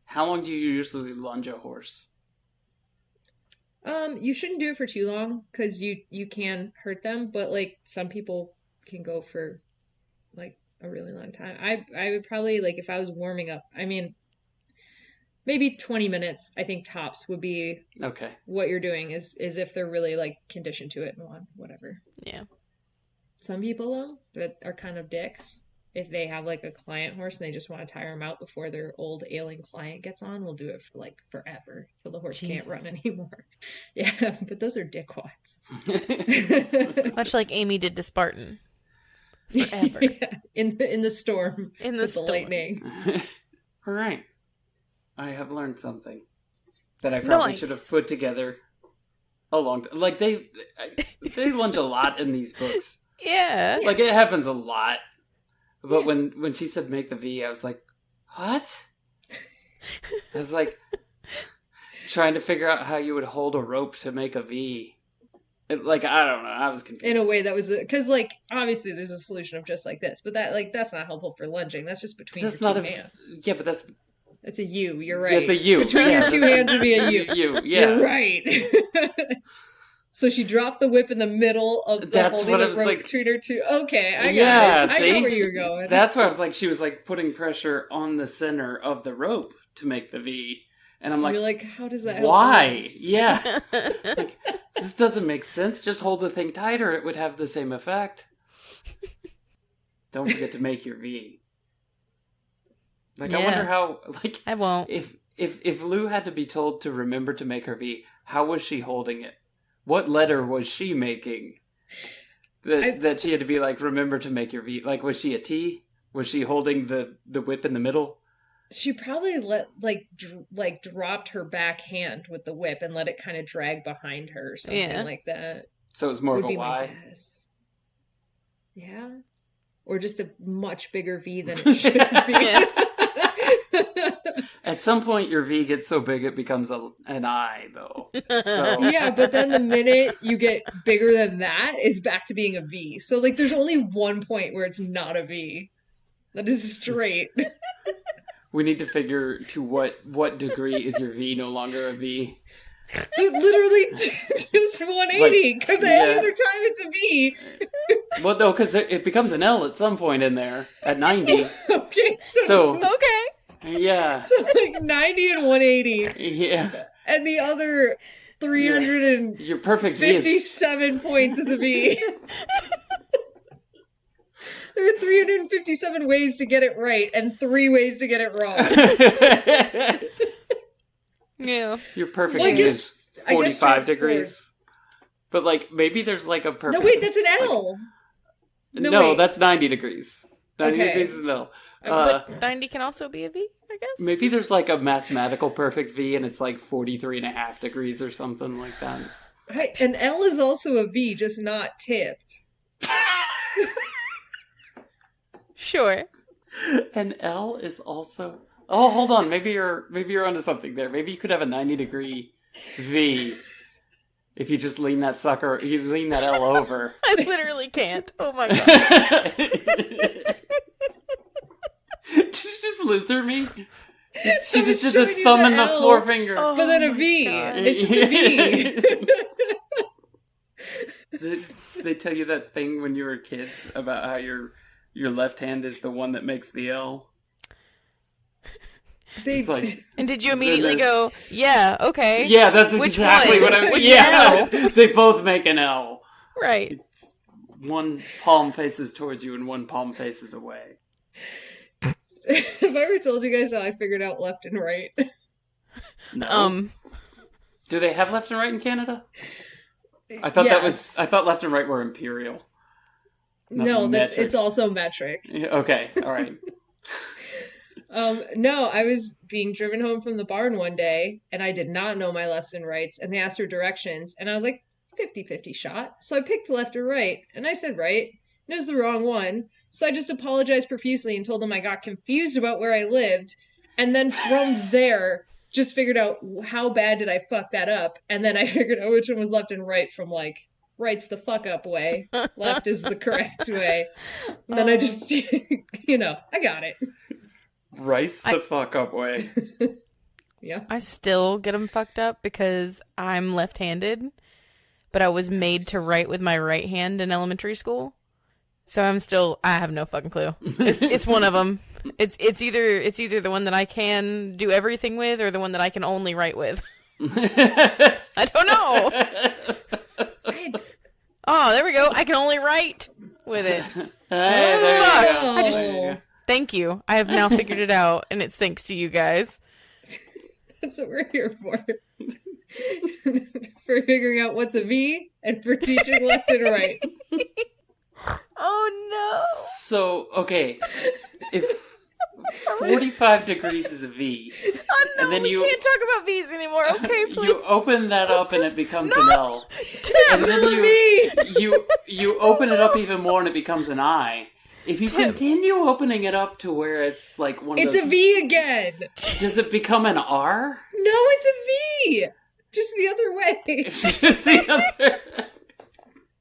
How long do you usually lunge a horse? You shouldn't do it for too long, because you can hurt them, but like some people can go for like a really long time. I would probably, like, if I was warming up, I mean, maybe 20 minutes, I think tops would be okay. What you're doing is if they're really like conditioned to it and want whatever. Yeah. Some people though that are kind of dicks, if they have like a client horse and they just want to tire them out before their old ailing client gets on, will do it for like forever till the horse can't run anymore. Yeah, but those are dickwads. Much like Amy did to Spartan. Forever. Yeah. In the storm. In the storm. Lightning. All right. I have learned something that I probably should have put together a long time. Like they lunge a lot in these books. Yeah. Like it happens a lot. But when she said make the V, I was like, what? I was like trying to figure out how you would hold a rope to make a V. Like, I don't know. I was confused. In a way that was, because like, obviously there's a solution of just like this, but that like, that's not helpful for lunging. That's just between your two hands. Yeah, but that's... It's a U, you're right. It's a U. Between your two hands would be a U. U, yeah. You're right. So she dropped the whip in the middle of the holding the rope like, between her two. Okay, I got it. I know where you're going. That's why I was like, she was like putting pressure on the center of the rope to make the V. And I'm like, you're like, how does that why? Yeah. Like, this doesn't make sense. Just hold the thing tighter. It would have the same effect. Don't forget to make your V. Like, I wonder how, like, I won't. If Lou had to be told to remember to make her V, how was she holding it? What letter was she making? That she had to be like, remember to make your V. Like, was she a T? Was she holding the whip in the middle? She probably dropped her back hand with the whip and let it kind of drag behind her or something like that. So it was more of a Y? Yeah. or just a much bigger V than it should be. Yeah. At some point, your V gets so big it becomes an I, though. So. Yeah, but then the minute you get bigger than that, it's back to being a V. So, like, there's only one point where it's not a V. That is straight. We need to figure to what degree is your V no longer a V. Literally just 180, because any other time it's a V. Well, no, because it becomes an L at some point in there, at 90. Okay, Okay. Yeah. So like 90 and 180. Yeah. And the other 357 Your perfect V is... points is a V. There are 357 ways to get it right and 3 ways to get it wrong. Yeah. Your perfect Well, V is 45 straightforward. degrees. But, like, maybe there's, like, a perfect... No, wait, that's an L. No, wait. that's 90 degrees. 90 Okay. degrees is an L. But 90 can also be a V, I guess? Maybe there's, like, a mathematical perfect V, and it's, like, 43.5 degrees or something like that. Right, an L is also a V, just not tipped. Sure. An L is also... Oh, hold on. Maybe you're onto something there. Maybe you could have a 90-degree V if you just lean that L over. I literally can't. Oh my god. Did you just loser me? She I'm just did showing the you thumb the and the L. forefinger. Oh But then a my V. God. It's just a V. They tell you that thing when you were kids about how your left hand is the one that makes the L. It's like, And did you immediately go, yeah, okay. yeah, that's Which exactly one? what I was. Which Yeah, L? they both make an L. Right. It's one palm faces towards you and one palm faces away. Have I ever told you guys how I figured out left and right? No. Do they have left and right in Canada? I thought I thought left and right were imperial. Not No, metric. it's also metric. Yeah, okay, all right. No, I was being driven home from the barn one day, and I did not know my lefts and rights, and they asked for directions, and I was like, 50-50 shot. So I picked left or right, and I said right, and it was the wrong one. So I just apologized profusely and told them I got confused about where I lived, and then from there, just figured out how bad did I fuck that up, and then I figured out which one was left and right from, like, right's the fuck up way, left is the correct way. And then I just, I got it. Right's the fuck up way. Yeah. I still get them fucked up because I'm left-handed, but I was made to write with my right hand in elementary school. So I have no fucking clue. It's one of them. It's either the one that I can do everything with or the one that I can only write with. I don't know. Oh, there we go. I can only write with it. Hey, there you go. I just- There you go. Thank you. I have now figured it out, and it's thanks to you guys. That's what we're here for. For figuring out what's a V and for teaching left and right. Oh So, okay, if 45 degrees is a V, no! Oh no, and then we you can't talk about V's anymore. Okay, please. you open that up and it becomes an L, and then you open it up even more and it becomes an I. If you continue opening it up to where it's like one of It's those... a V again. Does it become an R? No, it's a V. Just the other way. Just the other...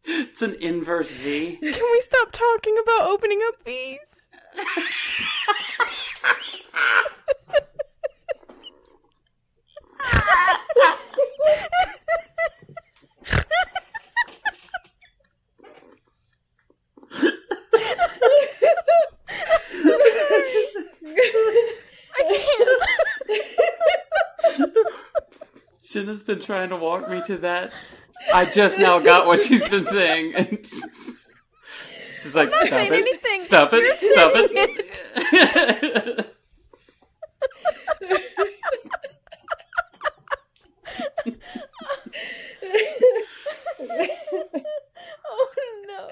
It's an inverse V. Can we stop talking about opening up V's? Jenna's been trying to walk me to that. I just now got what she's been saying. And she's like, I'm not stop saying it. anything. Stop it. You're Stop saying it. Oh no.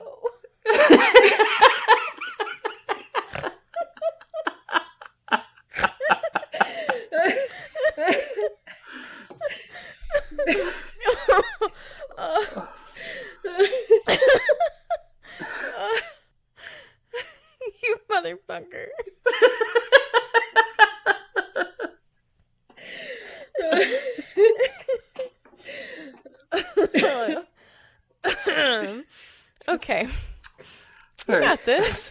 motherfucker. Okay. We got this.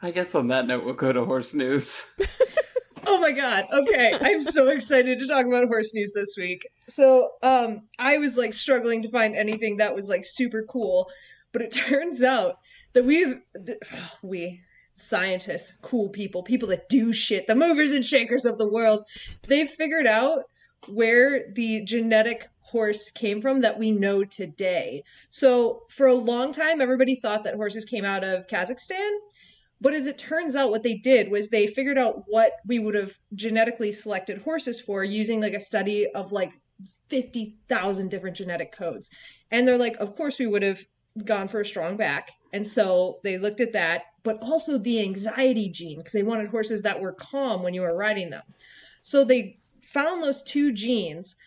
I guess on that note, we'll go to horse news. Oh my god. Okay. I'm so excited to talk about horse news this week. So, I was like struggling to find anything that was like super cool, but it turns out that we scientists, cool people that do shit, the movers and shakers of the world, they've figured out where the genetic horse came from that we know today. So, for a long time, everybody thought that horses came out of Kazakhstan. But as it turns out, what they did was they figured out what we would have genetically selected horses for using like a study of like 50,000 different genetic codes. And they're like, of course we would have gone for a strong back. And so they looked at that, but also the anxiety gene, because they wanted horses that were calm when you were riding them. So they found those two genes,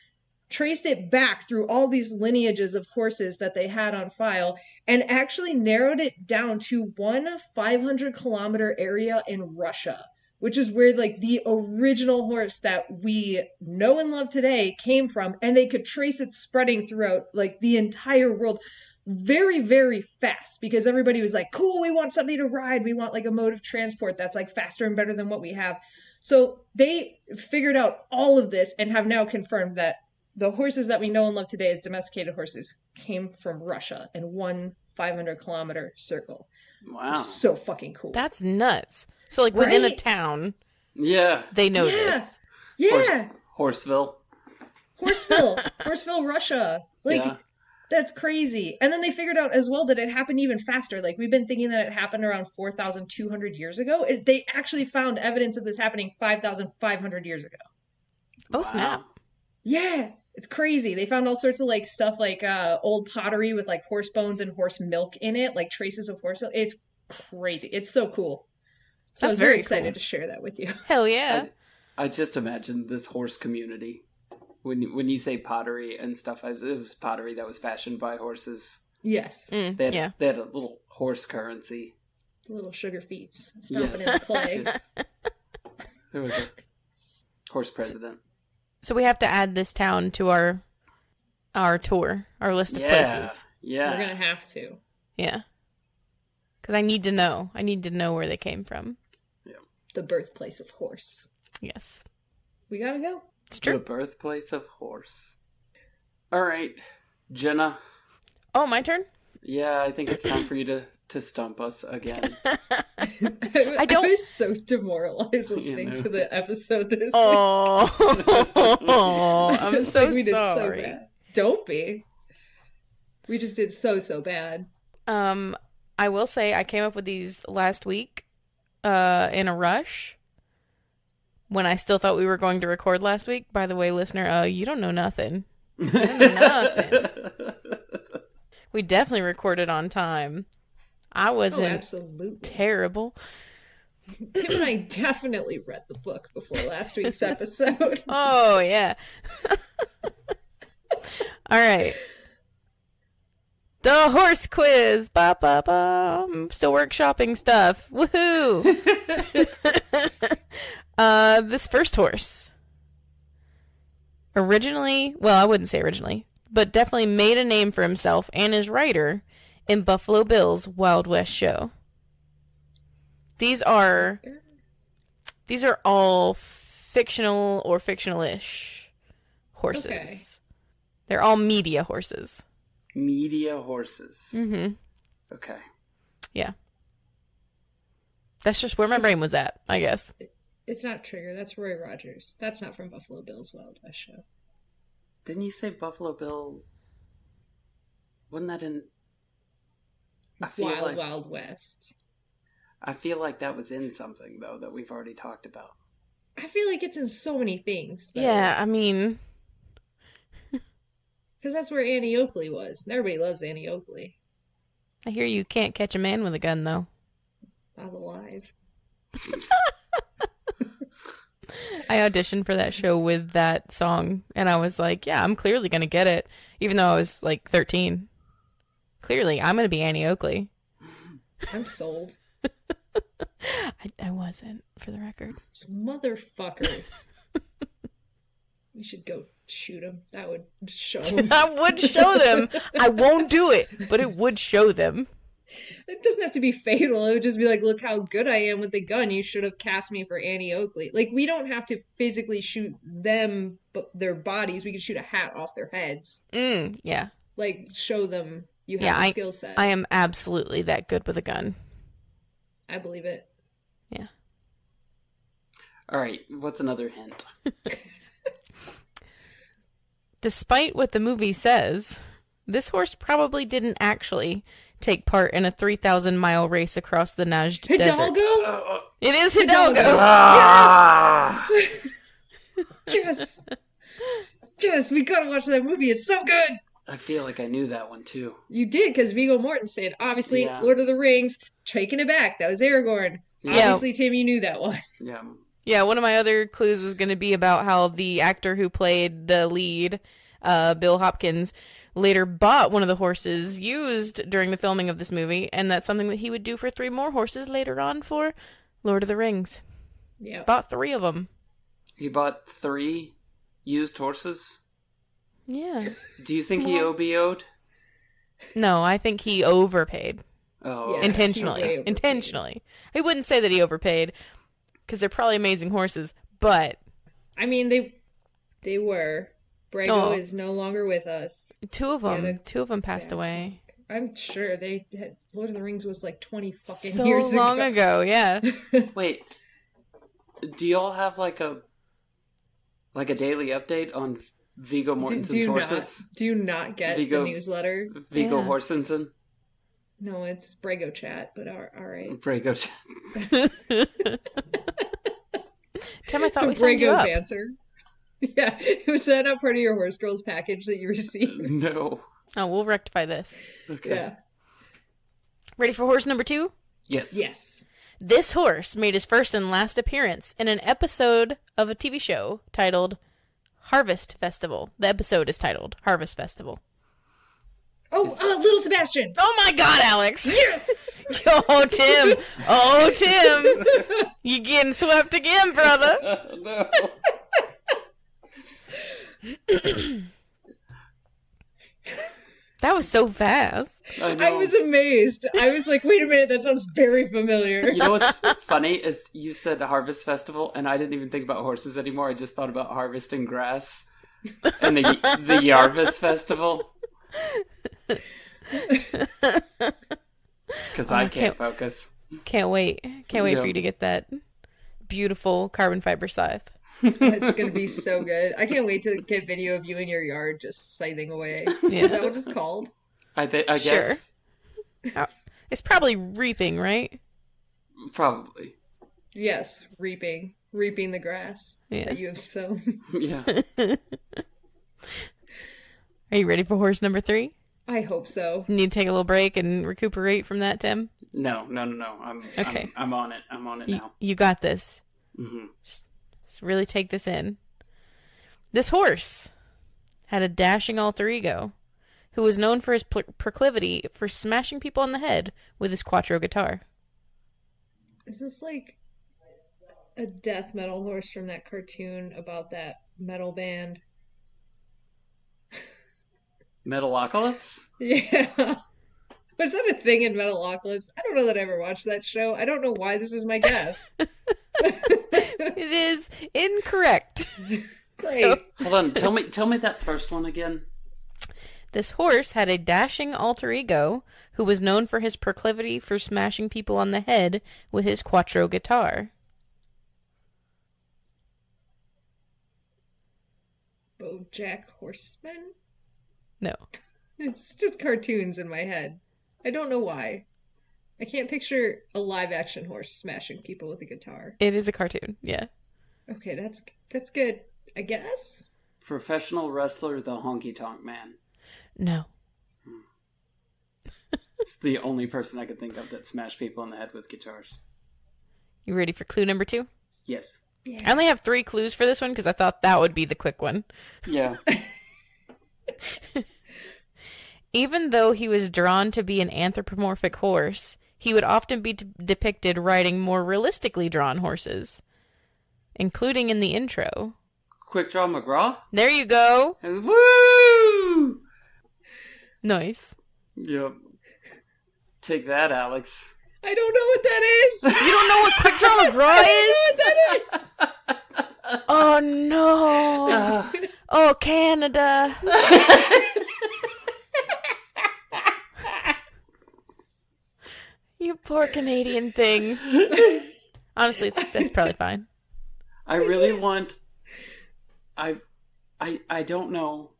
traced it back through all these lineages of horses that they had on file, and actually narrowed it down to one 500-kilometer area in Russia, which is where like the original horse that we know and love today came from, and they could trace it spreading throughout like the entire world very, very fast, because everybody was like, cool, we want something to ride, we want like a mode of transport that's like faster and better than what we have. So they figured out all of this and have now confirmed that the horses that we know and love today as domesticated horses came from Russia in one 500-kilometer circle. Wow. So fucking cool. That's nuts. So, like, within a town, yeah, they know this. Yeah. Horseville, Russia. Like, yeah. That's crazy. And then they figured out as well that it happened even faster. Like, we've been thinking that it happened around 4,200 years ago. They actually found evidence of this happening 5,500 years ago. Oh, wow. Snap. Yeah. It's crazy. They found all sorts of like stuff like old pottery with like horse bones and horse milk in it, like traces of horse milk. It's crazy. It's so cool. So I was very excited to share that with you. Hell yeah. I just imagine this horse community. When you say pottery and stuff, it was pottery that was fashioned by horses. Yes. They had a little horse currency. The little sugar feet stomping in the clay. Yes. There was a horse president. So we have to add this town to our tour, our list of places. Yeah. We're going to have to. Yeah. Because I need to know. I need to know where they came from. Yeah. The birthplace of horse. Yes. We got to go. It's true. The birthplace of horse. All right. Jenna. Oh, my turn? Yeah, I think it's time for you to stump us again. I was so demoralized listening to the episode this week. Oh, I'm so we did sorry. So bad. Don't be. We just did so bad. I will say I came up with these last week in a rush when I still thought we were going to record last week. By the way, listener, you don't know nothing. You don't know nothing. We definitely recorded on time. I wasn't absolutely terrible. Tim and I definitely read the book before last week's episode. Oh, yeah. All right. The horse quiz. Ba, ba, ba. I'm still workshopping stuff. Woohoo. This first horse. Originally, well, I wouldn't say originally, but definitely made a name for himself and his rider in Buffalo Bill's Wild West show. These are all fictional or fictional-ish horses. Okay. They're all media horses. Media horses. Mm-hmm. Okay. Yeah. That's just where my brain was at, I guess. It's not Trigger. That's Roy Rogers. That's not from Buffalo Bill's Wild West show. Didn't you say Buffalo Bill? Wasn't that in... Wild West. I feel like that was in something, though, that we've already talked about. I feel like it's in so many things. Though. Yeah, I mean... Because that's where Annie Oakley was. And everybody loves Annie Oakley. I hear you can't catch a man with a gun, though. Not alive. I auditioned for that show with that song, and I was like, yeah, I'm clearly going to get it, even though I was, like, 13. Clearly, I'm going to be Annie Oakley. I'm sold. I wasn't, for the record. Those motherfuckers. We should go shoot them. That would show them. I would show them. I won't do it, but it would show them. It doesn't have to be fatal. It would just be like, look how good I am with the gun. You should have cast me for Annie Oakley. Like, we don't have to physically shoot them, but their bodies. We can shoot a hat off their heads. Yeah. Like, show them you have a skill set. I am absolutely that good with a gun. I believe it. Yeah. All right, what's another hint? Despite what the movie says, this horse probably didn't actually take part in a 3,000-mile race across the Najd Desert. Hidalgo? It is Hidalgo! Ah! Yes! Yes, we gotta watch that movie. It's so good! I feel like I knew that one too. You did, because Viggo Mortensen. Obviously, Yeah. Lord of the Rings, taking it back. That was Aragorn. Yeah. Obviously, Tim, you knew that one. Yeah. Yeah, one of my other clues was going to be about how the actor who played the lead, Bill Hopkins, later bought one of the horses used during the filming of this movie, and that's something that he would do for 3 more horses later on for Lord of the Rings. Yeah. Bought 3 of them. He bought 3 used horses? Yeah. Do you think he OBO'd? No, I think he overpaid. Oh, Yeah. Intentionally. he way overpaid. Intentionally. I wouldn't say that he overpaid, because they're probably amazing horses, but I mean, they were. Brago Oh. is no longer with us. 2 of Yeah, them passed yeah. away. I'm sure they had, Lord of the Rings was like 20 fucking So years long ago, yeah. Wait. Do y'all have like a daily update on Viggo Mortensen's horses? Do you not get Viggo- the newsletter? Viggo Yeah. Horsensen? No, it's Brago Chat, but all right. Brago. Tim, I thought we signed you Brago up. Banter. Yeah, was that not part of your Horse Girls package that you received? No. Oh, we'll rectify this. Okay. Yeah. Ready for horse number 2? Yes. Yes. This horse made his first and last appearance in an episode of a TV show titled Harvest Festival. The episode is titled Harvest Festival. Oh, Little Sebastian. Oh my god, Alex! Yes. Oh, Tim! Oh, Tim! You getting swept again, brother! No. That was so fast. I know. I was amazed. I was like, wait a minute, that sounds very familiar. You know what's funny is you said the Harvest Festival, and I didn't even think about horses anymore. I just thought about harvesting grass and the Yarvest Festival. Because I can't focus. Can't wait. Can't wait Yeah. for you to get that beautiful carbon fiber scythe. It's gonna be so good. I can't wait to get video of you in your yard just scything away. Yeah. Is that what it's called? I Sure. guess. It's probably reaping, right? Probably. Yes, reaping the grass Yeah. that you have sown. Yeah. Are you ready for horse number 3? I hope so. Need to take a little break and recuperate from that, Tim? No. Okay. I'm on it. I'm on it now. You got this. Hmm. Just really take this in. This horse had a dashing alter ego who was known for his proclivity for smashing people on the head with his quattro guitar. Is this like a death metal horse from that cartoon about that metal band? Metalocalypse? Yeah. Was that a thing in Metalocalypse? I don't know that I ever watched that show. I don't know why this is my guess. It is incorrect. Great. So, Hold on. Tell me that first one again. this horse had a dashing alter ego who was known for his proclivity for smashing people on the head with his quattro guitar. BoJack Horseman? No. It's just cartoons in my head. I don't know why. I can't picture a live action horse smashing people with a guitar. It is a cartoon, yeah. Okay, that's good. I guess? Professional wrestler, the Honky Tonk Man. No. It's the only person I could think of that smashed people in the head with guitars. You ready for clue number 2? Yes. I only have 3 clues for this one because I thought that would be the quick one. Yeah. Even though he was drawn to be an anthropomorphic horse, he would often be depicted riding more realistically drawn horses, including in the intro. Quick Draw McGraw? There you go. Woo! Nice. Yep. Take that, Alex. I don't know what that is. You don't know what Quick Draw McGraw is? I don't know what that is. Oh, no. Oh, Canada. You poor Canadian thing. Honestly, that's probably fine. I really want... I don't know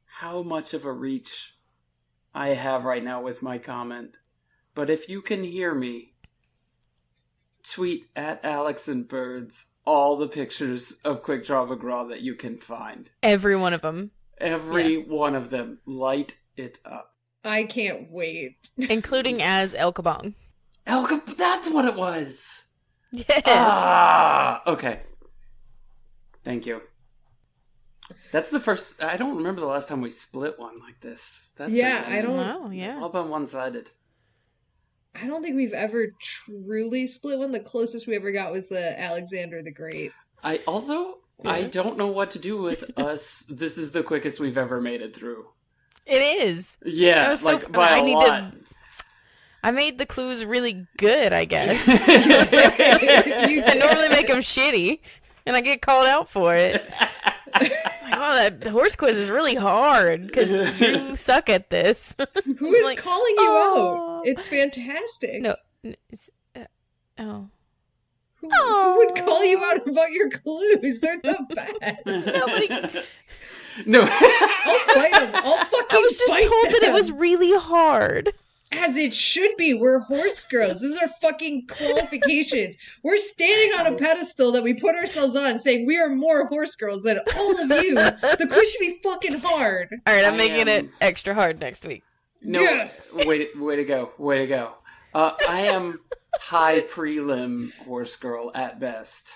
how much of a reach I have right now with my comment, but if you can hear me, tweet at Alex and Birds all the pictures of Quick Draw McGraw that you can find. Every one of them. Every one of them. Light it up. I can't wait. Including as El Kabong. That's what it was! Yes. Ah! Okay. Thank you. That's the first... I don't remember the last time we split one like this. That's I don't... Wow, yeah. All been one-sided. I don't think we've ever truly split one. The closest we ever got was the Alexander the Great. I don't know what to do with us. This is the quickest we've ever made it through. It is. Yeah, like by a lot. I made the clues really good, I guess. I normally make them shitty, and I get called out for it. Like, oh, that horse quiz is really hard because you suck at this. Who is like, calling you out? It's fantastic. No. Oh. Who would call you out about your clues? They're the best. Nobody... No. I'll fight them. I'll fucking I was just fight told them. that it was really hard. As it should be. We're horse girls. These are fucking qualifications. We're standing on a pedestal that we put ourselves on saying we are more horse girls than all of you. The quiz should be fucking hard. All right, I'm making it extra hard next week. No, yes. Way to go. I am high prelim horse girl at best.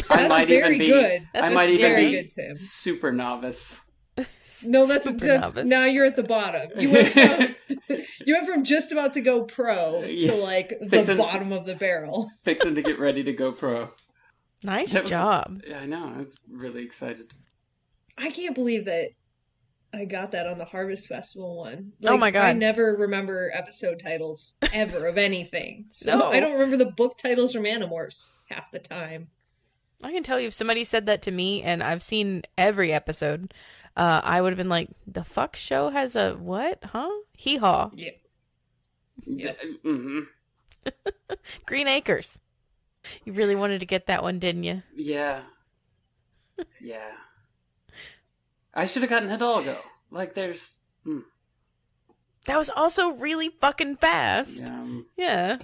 That's very good. I might even very be good, Tim. super novice. No, that's novice. Now you're at the bottom. You went from just about to go pro to like the bottom of the barrel. Fixing to get ready to go pro. Nice job. I know. I was really excited. I can't believe that I got that on the Harvest Festival one. Like, oh my god. I never remember episode titles ever of anything. So No. I don't remember the book titles from Animorphs half the time. I can tell you if somebody said that to me and I've seen every episode, I would have been like, the fuck show has a what? Huh? Hee-haw. Yeah. Mm-hmm. Green Acres. You really wanted to get that one, didn't you? Yeah. Yeah. I should have gotten Hidalgo. Like, there's... That was also really fucking fast. Yeah.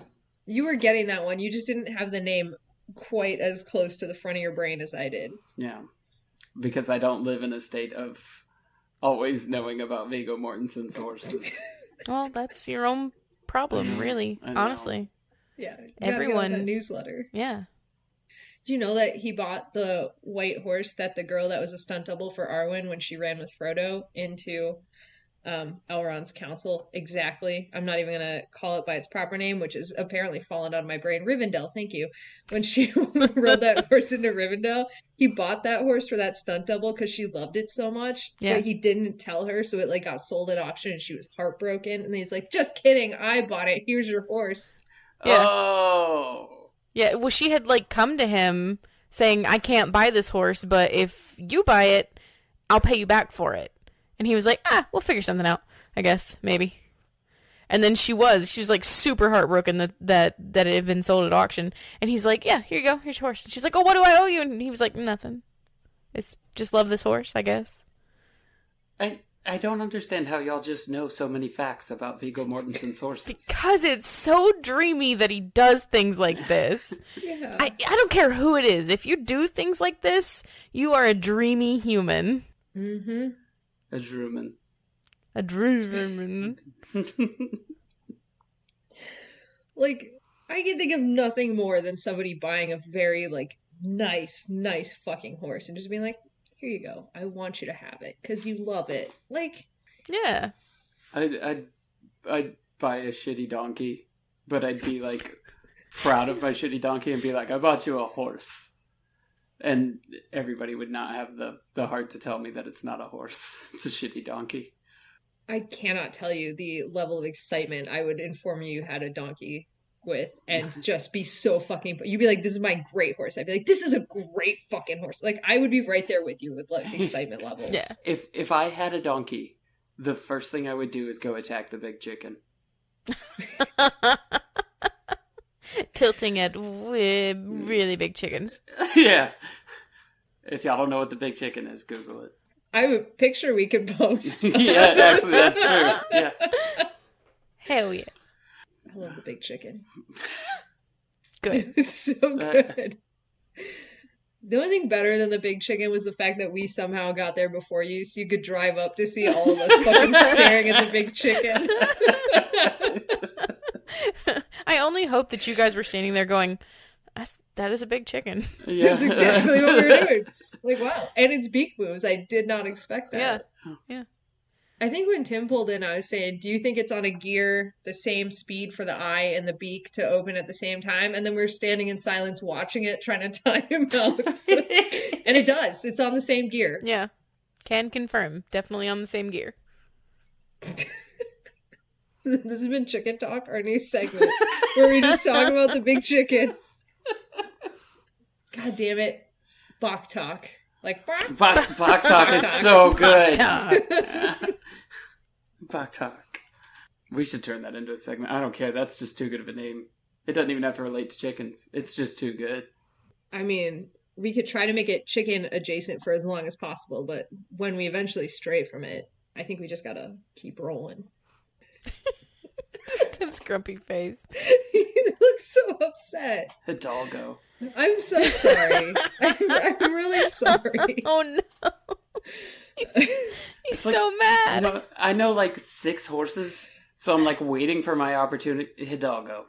You were getting that one. You just didn't have the name quite as close to the front of your brain as I did. Yeah. Because I don't live in a state of always knowing about Viggo Mortensen's horses. Well, that's your own problem, really. Honestly. Yeah. Everyone. A newsletter. Yeah. Do you know that he bought the white horse that the girl that was a stunt double for Arwen when she ran with Frodo into Elrond's council? Exactly. I'm not even going to call it by its proper name, which is apparently fallen out of my brain. Rivendell, thank you. When she rode that horse into Rivendell, he bought that horse for that stunt double because she loved it so much. Yeah. But he didn't tell her, so it like got sold at auction and she was heartbroken. And then he's like, just kidding, I bought it. Here's your horse. Yeah. Oh. Yeah, well, she had, like, come to him saying, I can't buy this horse, but if you buy it, I'll pay you back for it. And he was like, we'll figure something out, I guess, maybe. And then she was like, super heartbroken that it had been sold at auction. And he's like, yeah, here you go, here's your horse. And she's like, oh, what do I owe you? And he was like, nothing. It's just love this horse, I guess. I don't understand how y'all just know so many facts about Viggo Mortensen's horses. Because it's so dreamy that he does things like this. Yeah. I don't care who it is. If you do things like this, you are a dreamy human. Mm-hmm. A Druman. A dreamer. Like, I can think of nothing more than somebody buying a very, like, nice fucking horse and just being like, here you go. I want you to have it because you love it. Like, Yeah. I'd buy a shitty donkey but I'd be like proud of my shitty donkey and be like, I bought you a horse. And everybody would not have the heart to tell me that it's not a horse. It's a shitty donkey. I cannot tell you the level of excitement I would inform you had a donkey with, and just be so fucking... You'd be like, this is my great horse. I'd be like, this is a great fucking horse. Like, I would be right there with you with, like, excitement levels. Yeah. If I had a donkey, the first thing I would do is go attack the big chicken. Tilting at really big chickens. Yeah. If y'all don't know what the big chicken is, Google it. I have a picture we could post. Yeah, actually, that's true. Yeah. Hell yeah. I love the big chicken. Good. It was so good. The only thing better than the big chicken was the fact that we somehow got there before you, so you could drive up to see all of us fucking staring at the big chicken. I only hope that you guys were standing there going, that is a big chicken. Yeah. That's exactly what we were doing. Like, wow. And its beak moves. I did not expect that. Yeah. I think when Tim pulled in, I was saying, do you think it's on a gear the same speed for the eye and the beak to open at the same time? And then we were standing in silence watching it, trying to time him out. And it does. It's on the same gear. Yeah. Can confirm. Definitely on the same gear. This has been Chicken Talk, our new segment, where we just talk about the big chicken. God damn it. Bach Talk. Like, Bach Talk is so good. Bach Talk. We should turn that into a segment. I don't care. That's just too good of a name. It doesn't even have to relate to chickens. It's just too good. I mean, we could try to make it chicken adjacent for as long as possible, but when we eventually stray from it, I think we just gotta keep rolling. Just Tim's grumpy face. He looks so upset. Hidalgo. I'm so sorry. I'm really sorry. Oh no. He's like, so mad. I know like 6 horses, so I'm like waiting for my opportunity. Hidalgo.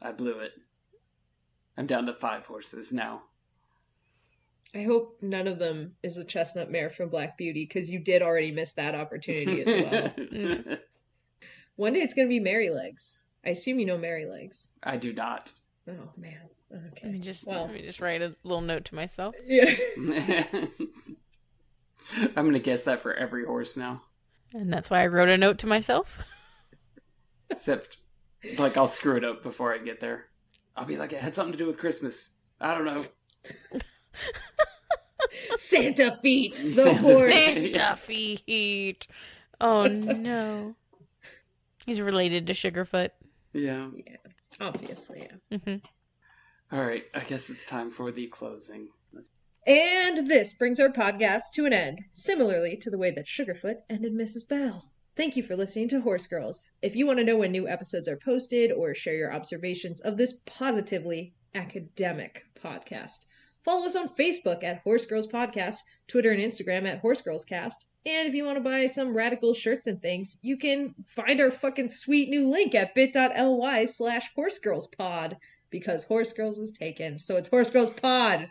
I blew it. I'm down to 5 horses now. I hope none of them is a chestnut mare from Black Beauty, because you did already miss that opportunity as well. One day it's going to be Mary Legs. I assume you know Mary Legs. I do not. Oh, man. Okay. Let me just write a little note to myself. Yeah. I'm going to guess that for every horse now. And that's why I wrote a note to myself. Except, like, I'll screw it up before I get there. I'll be like, it had something to do with Christmas. I don't know. Santa feet, the Santa horse. Santa feet. Oh no. He's related to Sugarfoot. Yeah. Yeah, obviously, yeah. Mm-hmm. All right, I guess it's time for the closing. And this brings our podcast to an end, similarly to the way that Sugarfoot ended Mrs. Bell. Thank you for listening to Horse Girls. If you want to know when new episodes are posted or share your observations of this positively academic podcast, follow us on Facebook at Horse Girls Podcast, Twitter and Instagram at Horse Girls Cast, and if you want to buy some radical shirts and things, you can find our fucking sweet new link at bit.ly/horsegirlspod, because Horse Girls was taken, so it's Horse Girls Pod.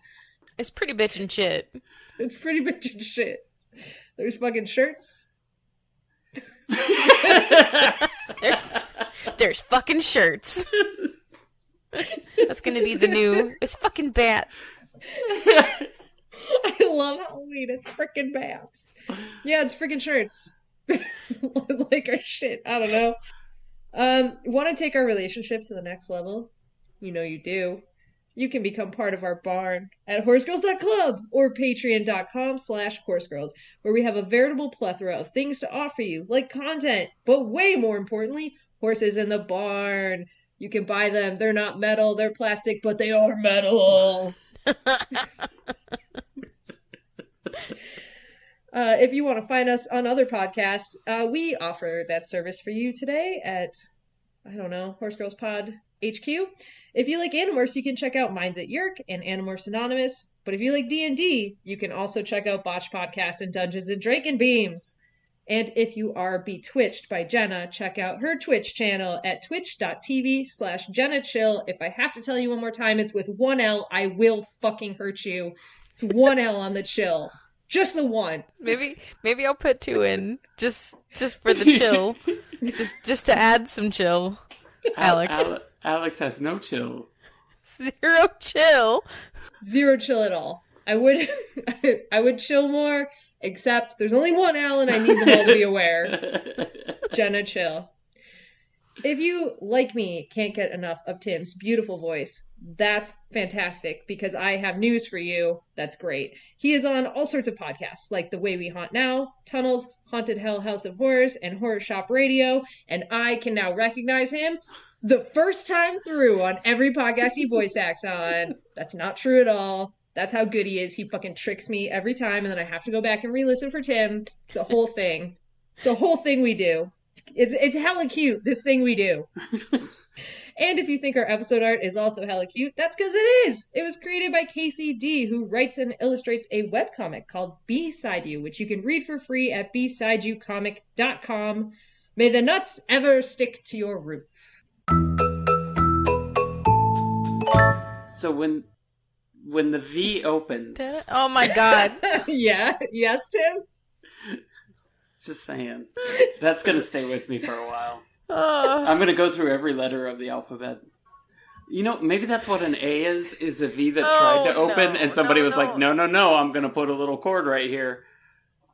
It's pretty bitchin' shit. It's pretty bitchin' shit. There's fucking shirts. There's fucking shirts. That's gonna be the new. It's fucking bats. I love Halloween. It's freaking bats. Yeah, it's freaking shirts. Like our shit. I don't know. Want to take our relationship to the next level? You know you do. You can become part of our barn at horsegirls.club or patreon.com/horsegirls, where we have a veritable plethora of things to offer you, like content, but way more importantly, horses in the barn. You can buy them. They're not metal, they're plastic, but they are metal. If you want to find us on other podcasts, we offer that service for you today at, I don't know, Horse Girls Pod HQ. If you like Animorphs, you can check out Minds at Yerk and Animorphs Anonymous. But if you like D&D, you can also check out Botch Podcast and Dungeons and Draken Beams. And if you are betwitched by Jenna, check out her Twitch channel at twitch.tv/JennaChill. If I have to tell you one more time, it's with one L. I will fucking hurt you. It's one L on the chill. Just the one. Maybe I'll put 2 in just for the chill. just to add some chill. Alex. Alex has no chill. 0 chill. 0 chill at all. I would chill more, except there's only one Alan. I need them all to be aware. Jenna, chill. If you, like me, can't get enough of Tim's beautiful voice, that's fantastic, because I have news for you. That's great. He is on all sorts of podcasts, like The Way We Haunt Now, Tunnels, Haunted Hell House of Horrors, and Horror Shop Radio, and I can now recognize him the first time through on every podcast he voice acts on. That's not true at all. That's how good he is. He fucking tricks me every time, and then I have to go back and re-listen for Tim. It's a whole thing. It's a whole thing we do. It's hella cute, this thing we do. And if you think our episode art is also hella cute, that's because it is! It was created by Casey D, who writes and illustrates a webcomic called B-Side You, which you can read for free at bsideyoucomic.com. May the nuts ever stick to your roof. So when the V opens... Oh my god. Yeah? Yes, Tim? Just saying. That's going to stay with me for a while. I'm going to go through every letter of the alphabet. You know, maybe that's what an A is a V that tried to open, and somebody was like, no, I'm going to put a little cord right here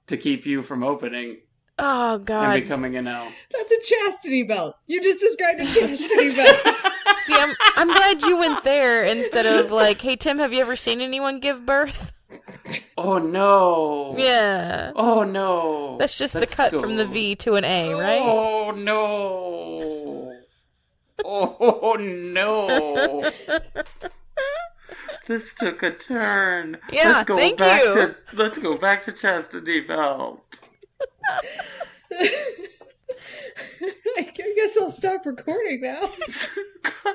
to keep you from opening. Oh, God. And becoming an L. That's a chastity belt. You just described a chastity belt. See, I'm glad you went there instead of like, hey, Tim, have you ever seen anyone give birth? Oh, no. Yeah. Oh, no. That's just the cut from the V to an A, right? Oh, no. Oh, no. This took a turn. Yeah, thank you. Let's go back to chastity belt. I guess I'll stop recording now. God,